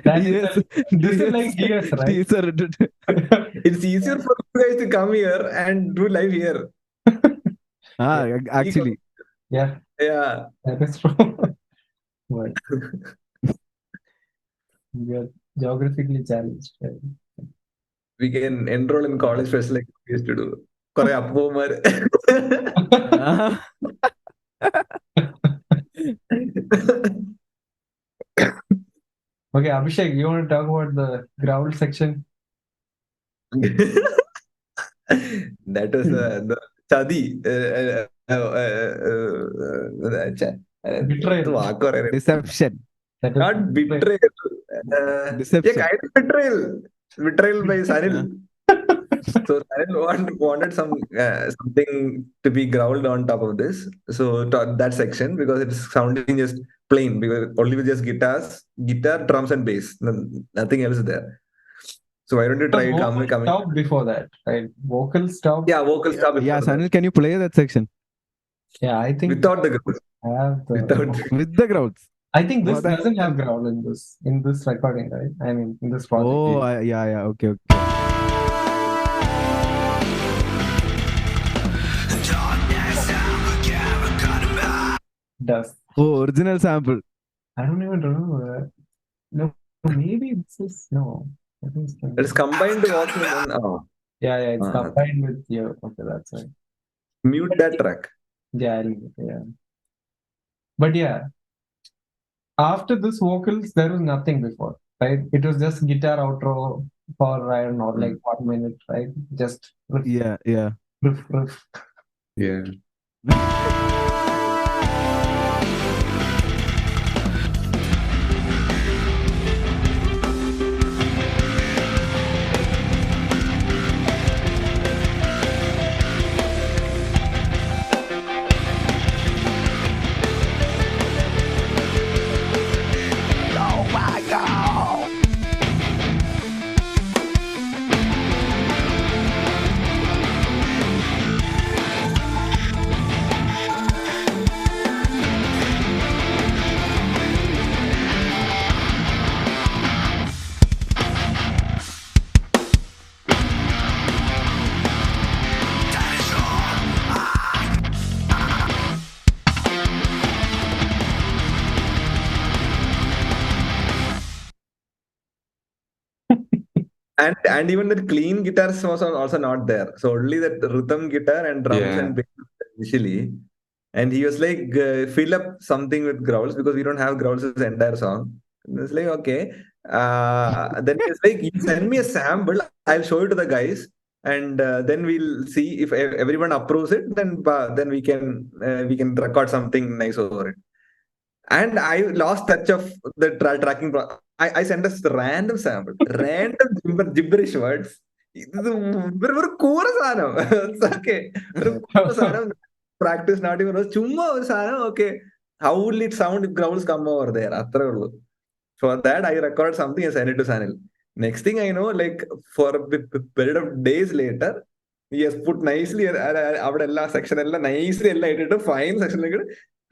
That is Yes, this is like years, right? teaser. It's easier for you guys to come here and do live here. Actually, Yeah, Yeah. that is true. But we are geographically challenged. Right? We can enroll in college fest like we used to do. കുറെ അപ്പൂപ്പന്മാര്. Okay, Abhishek, you want to talk about the growl section? That was the chadi. Betrayal. വാക്ക് പറയാൻ deception. That is not betrayal. Yeah, Deception. kind of betrayal. Betrayal by Sanil. So Sanil wanted something to be growled on top of this. So that section because it's sounding just plain because only with just guitar, drums, and bass. Nothing else is there. So why don't you try coming? Stop before that, right? Vocal stop. Yeah, vocal stop. Yeah, before Sanil, that. can you play that section Yeah, I think Without the growls. I have the. Without with the growls? I think this What the- doesn't have growl in this recording, right? I mean, in this project. Oh, yeah. Okay. Does. Oh, original sample. I don't even remember that. No, maybe this is no. I think It's combined vocal and Yeah, it's combined with your. Okay, that's right. mute that track. Yeah. But yeah, after this vocals, there was nothing before, right? It was just guitar outro for I don't know, like 1 minute, right? Just riff, Yeah. riff. Yeah. And even the clean guitars was also not there. So only that rhythm guitar and drums Yeah. and bass initially. And he was like, fill up something with growls because we don't have growls as the entire song. And it's like, okay. Then he's like, you send me a sample, I'll show it to the guys, and then we'll see if everyone approves it. Then we can record something nice over it. And I lost touch of the tracking. I sent us the random sample, random gibberish words. ഇത് ഒരു കൂറ സാധനം okay ഒരു കൂറ സാധനം practice not ഇവർ ചുമ്മാ ഒരു സാധനം okay how will it sound if growls come over there അത്രേ ഉള്ളൂ for that I record something I send it to Sanil next thing I know like four period of days later yes put nicely അവിടെ എല്ലാ section എല്ലാം nicely എല്ലാം ഇട്ടിട്ട് fine സെക്ഷനിലേക്ക്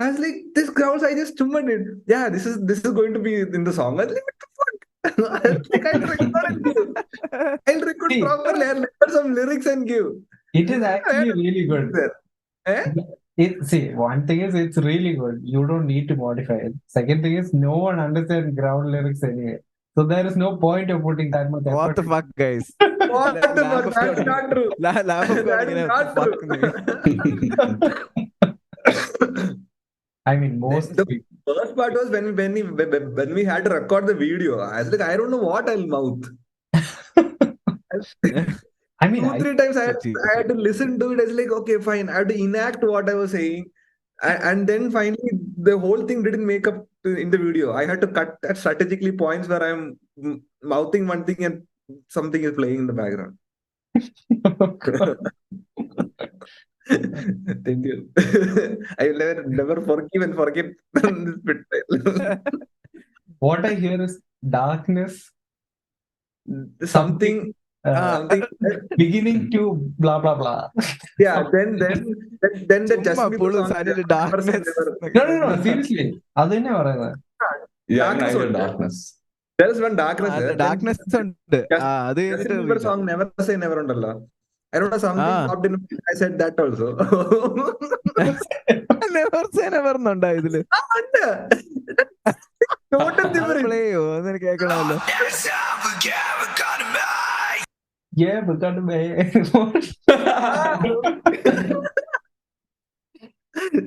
I was like, this growls I just tumbled it. Yeah, this is going to be in the song. I was like, what the fuck? I was like, I'll record and give. I'll record See, properly. I'll record some lyrics and give. it is actually really good. Eh? See, one thing is it's really good. You don't need to modify it. Second thing is no one understands ground lyrics anyway. So there is no point of putting that much effort. What the fuck, guys? What the fuck? That's not true. Laugh of God, That is not fuck me. I mean, most The people. worst part was when we had to record the video. I was like, I don't know what I'll mouth. I mean, 2-3 times I had to listen to it. I was like, okay, fine. I had to enact what I was saying. And then finally, the whole thing didn't make up in the video. I had to cut at strategically points where I'm mouthing one thing and something is playing in the background. Thank you. I will never forgive and forget this bit. What I hear is darkness, Something beginning to blah blah blah. Yeah, then the just ചുമ്മാ me പുള്ളി song, സൈഡില് never say darkness. never. No, seriously. അത് തന്നെ പറയുന്നത്. Yeah, I Darkness hear ഉണ്ട്. darkness. There is one darkness there. Then Darkness ഉണ്ട് Just- അത് Justin കഴിഞ്ഞിട്ട് Bieber song never say never ഉണ്ടല്ലോ. I don't know something popped in. I said that also. Never say never എന്നുണ്ടോ ഇതില് ഉണ്ട്. Total different. Play ചെയ്യോ എന്ന് കേൾക്കണമല്ലോ Yeah, because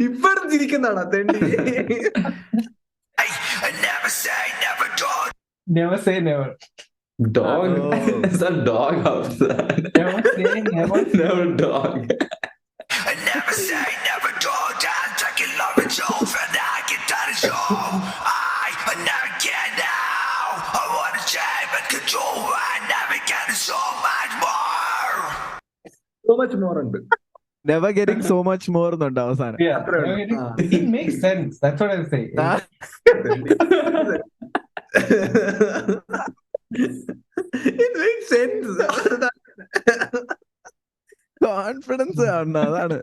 ഇപ്പഴും ചിരിക്കുന്നതാണോ തെണ്ടി? never say never. Dog? Oh. Is that dog outside? Never say never. Never dog. So much more ഉണ്ട്. Never getting so much more എന്നുണ്ട് അവസാനം Yeah, Never. it makes sense. That's what I say. It makes sense. Confidence കാണണം അതാണ്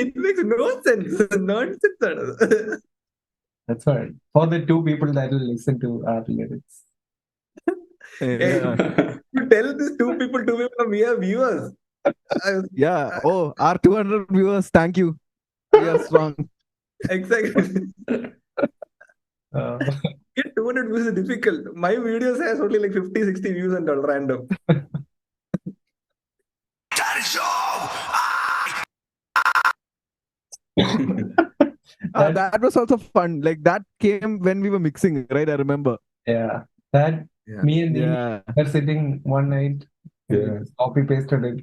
It makes no sense. Nonsense ആണ്. That's right. For the two people that will listen to our lyrics. Hey, you tell these two people from here viewers. our 200 viewers, thank you, we are strong. Exactly. Uh, Get 200 views is difficult. My videos has only like 50-60 views and all random. That was also fun, like that came when we were mixing, right? I remember. yeah, that Yeah. me and Neil Yeah, were sitting one night. Yeah. Copy pasted it.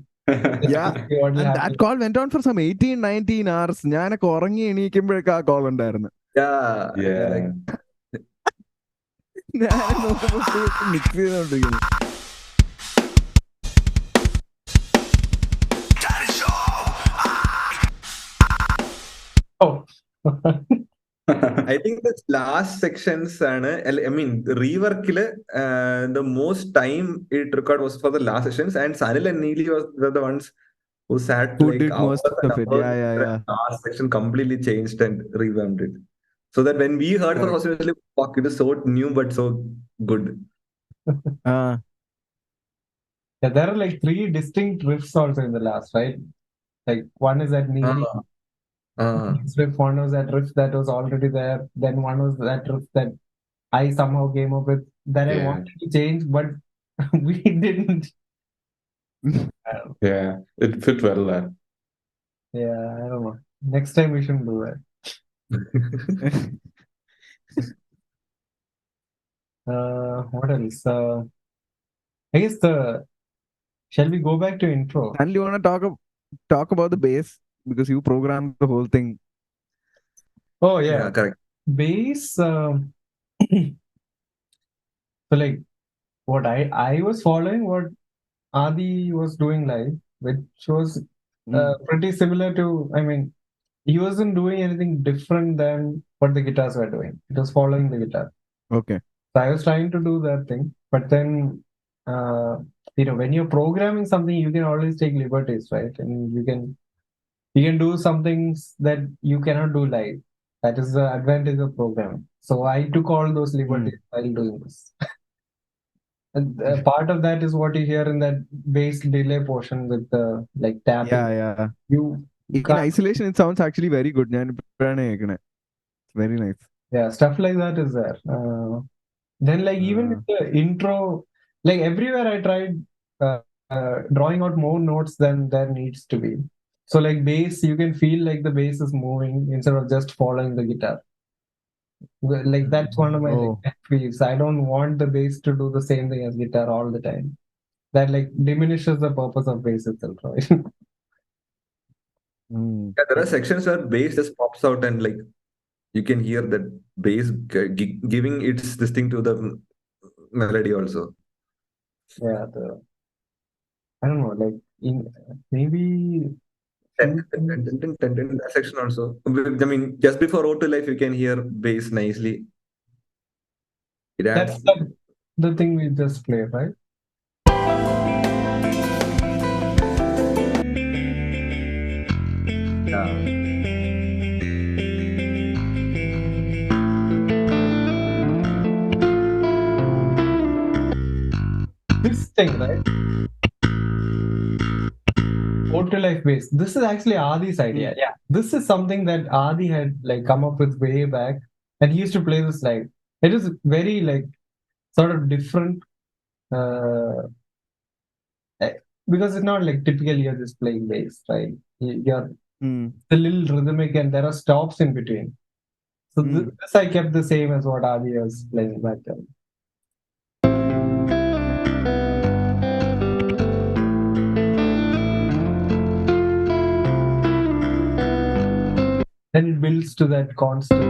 yeah. See what will And happen. that call went on for some 18-19 hours. ഞാനൊക്കെ ഉറങ്ങി എണീക്കുമ്പോഴേക്ക് ആ call ഉണ്ടായിരുന്നു. Yeah. Like, ഞാൻ നോക്കുമ്പോൾ mix ചെയ്തോണ്ടിരിക്കുന്നു. Oh. I think the last sections ആണ് I mean reworkല് the most time it required was for the last sections and Sanil and Neeli were the ones who sat Who like did most hours and of it. hours Yeah. and last section completely changed and revamped it. So that when we heard for the first time, like, fuck, it is so new but so good. Yeah, there are like 3 distinct riffs also in the last, right? Like one is that Neely riff, one was that riff that was already there, then one was that riff that I somehow came up with that I Yeah. wanted to change, but we didn't. Yeah, it fit well there. Yeah, I don't know. Next time we shouldn't do that. What else? I guess shall we go back to intro? And you want to talk about the bass because you programmed the whole thing. Oh Yeah, yeah, correct. bass. So like what I was following what Adi was doing live, which was pretty similar to. I mean, he wasn't doing anything different than what the guitars were doing. It was following the guitar. Okay. So I was trying to do that thing, but then when you're programming something, you can always take liberties, right? And you can do some things that you cannot do live. That is the advantage of programming. So I took all those liberties while doing this. And part of that is what you hear in that bass delay portion with the like tapping. Yeah. You In can't. isolation, it sounds actually very good. It's very nice. Yeah, stuff like that is there. Then like even with the intro, like everywhere I tried drawing out more notes than there needs to be. So like bass, you can feel like the bass is moving instead of just following the guitar. Like that's one of my like pet peeves. I don't want the bass to do the same thing as guitar all the time. That like diminishes the purpose of bass itself, right? Yeah, there are sections where bass just pops out and like you can hear that bass giving its this thing to the melody also. Yeah, I don't know, like in maybe few things. That section also. I mean, just before O to Life, you can hear bass nicely. It That's adds. the thing we just played, right? Yeah. This thing, right? Total life base. This is actually Adi's idea. Yeah. This is something that Adi had like come up with way back. And he used to play this live. It is very like sort of different. Eh, because it's not like typically you're just playing bass, right? You're a little rhythmic and there are stops in between. So this I kept the same as what Adi was playing back then. Then it builds to that constant.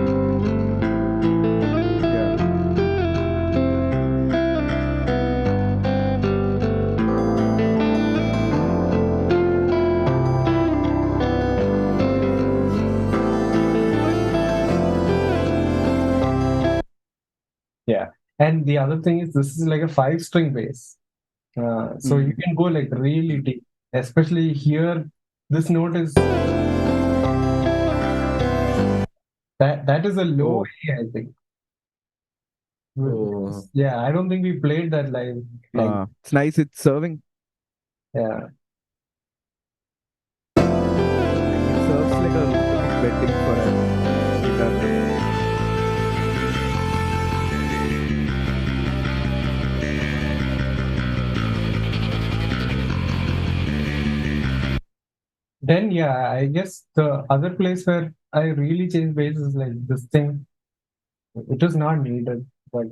Yeah. And the other thing is this is like a 5-string bass. So you can go like really deep, especially here. This note is that is a low A, I think. Oh. Yeah, I don't think we played that live. Like, It's nice. It's serving. yeah. It serves like a rhythmic bedding for a guitar. Then yeah, I guess the other place where I really changed bass is like this thing. It was not needed, but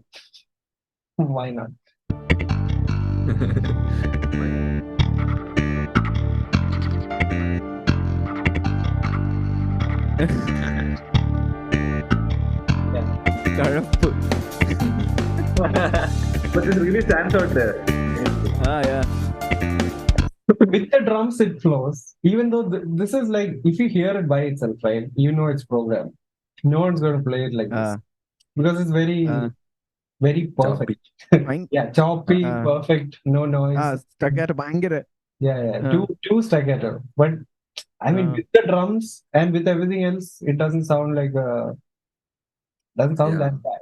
why not? But this really stands out there. Yeah. With the drums, it flows. Even though this is like, if you hear it by itself, right, you know it's programmed. No one's going to play it like this because it's very perfect. Yeah, choppy, perfect, no noise. Staccato bangere. Yeah. Too staccato. But I mean, with the drums and with everything else, it doesn't sound like doesn't sound that bad.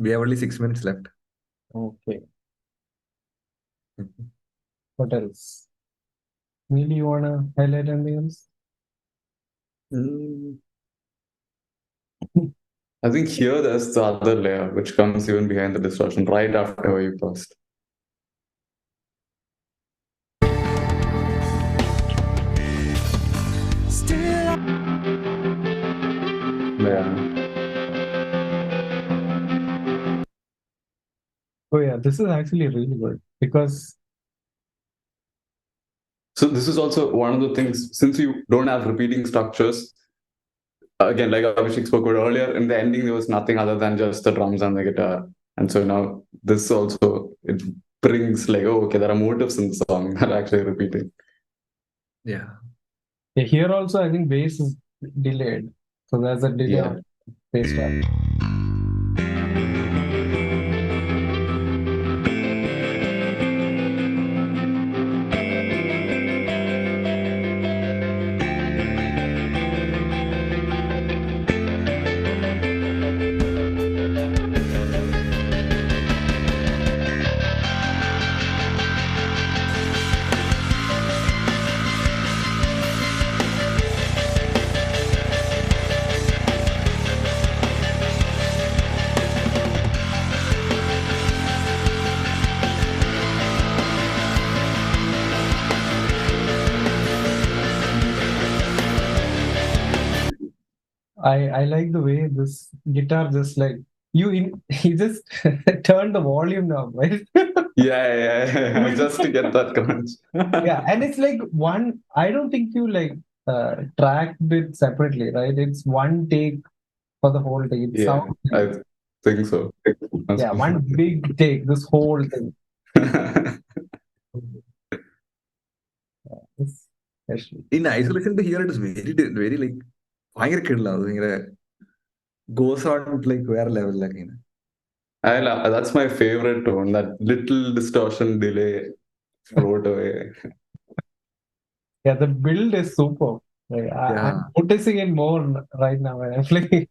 We have only 6 minutes left. Okay. What else? Really, you wanna highlight anything else? I think here there's the other layer which comes even behind the distortion right after where you paused. Yeah. Oh yeah, this is actually really good because So this is also one of the things, since you don't have repeating structures, again, like Abhishek spoke about earlier, in the ending there was nothing other than just the drums and the guitar. And so now this also, it brings like, oh, okay, there are motives in the song that are actually repeating. Yeah. here also I think bass is delayed. So there's a delay Yeah. on bass track. I like the way this guitar just like he just turned the volume down, right? Yeah, just to get that crunch. Yeah, and it's like one. I don't think you like tracked it separately, right? It's one take for the whole thing. It Yeah, sounds I think so. yeah, one big take. This whole thing. It's special. In isolation, to hear it is very like ഭയങ്കര കിടില ഭയങ്കര goes on like വേറെ ലെവലിലൊക്കെ ഇങ്ങനെ. That's my favorite tone, that little distortion delay float away. Yeah, the build is super. Like, I'm noticing it more right now when I'm playing.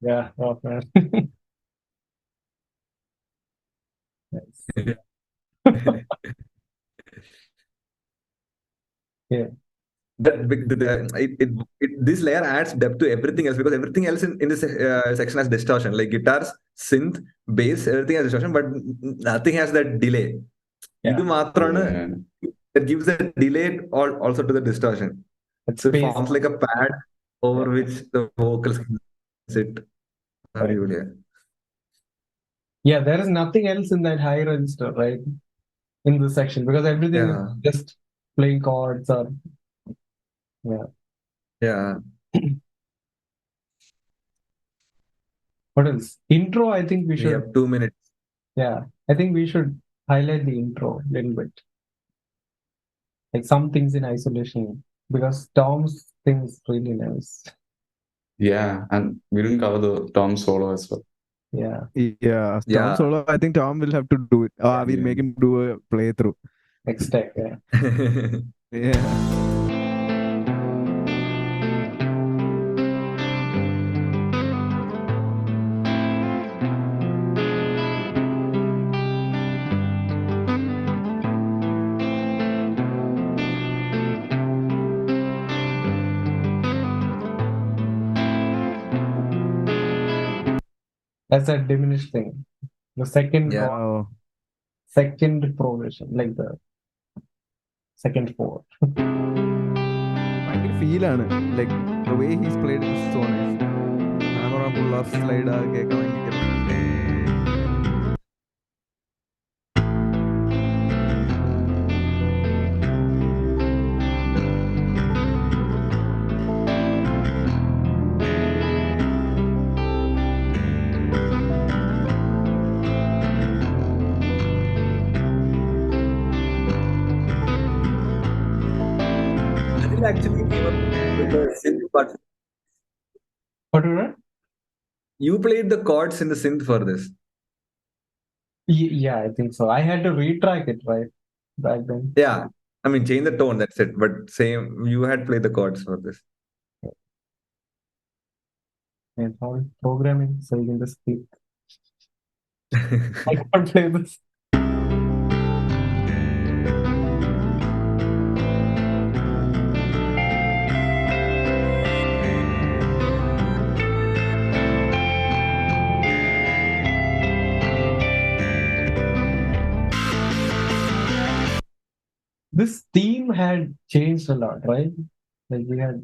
Yeah, oh man. Nice. Yeah. This layer adds depth to everything else because everything else in this section has distortion, like guitars, synth, bass, everything has distortion, but nothing has that delay. Yeah. It മാത്രമാണ് Yeah. that gives a delay also to the distortion. It's So it space. forms like a pad over which the vocals can sit. Right. Yeah, there is nothing else in that high register, right? In this section because everything is just playing chords or Yeah. What else? Intro, I think we We should. have 2 minutes. Yeah, I think we should highlight the intro a little bit. Like some things in isolation because Tom's thing is really nice. Yeah, and we didn't cover the Tom solo as well. Yeah. Tom solo, I think Tom will have to do it. We'll make him do a playthrough. Next step, yeah. Yeah. That's a diminished thing. The second second progression, like the second fourth. ഭയങ്കര ഫീലാണ് like the way he's played it is so nice. Hammer on pull off slide കേൾക്കാൻ ഭയങ്കര actually came up with the synth part. What was that? You played the chords in the synth for this. Yeah, I think so. I had to retrack it right back then. Yeah, I mean, change the tone. That's it. But same, you had played the chords for this. And all programming, so you can just click. I can't play this. This theme had changed a lot, right? Like we had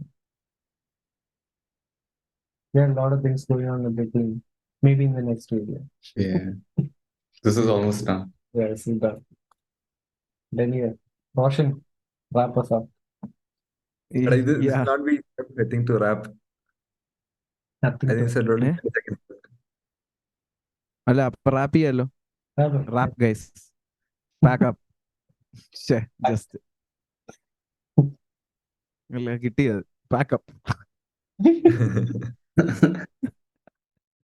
a lot of things going on with the theme. Maybe in the next video. Yeah. This is almost done. Yeah, see that. Then yeah, Roshan, wrap us up. But this Yeah. not be, I think, to wrap. Nothing I think it's to a 20 Eh? seconds. അല്ല അപ്പൊ rap ചെയ്യാലോ wrap up. Wrap guys pack up just അല്ല കിട്ടിയത് pack up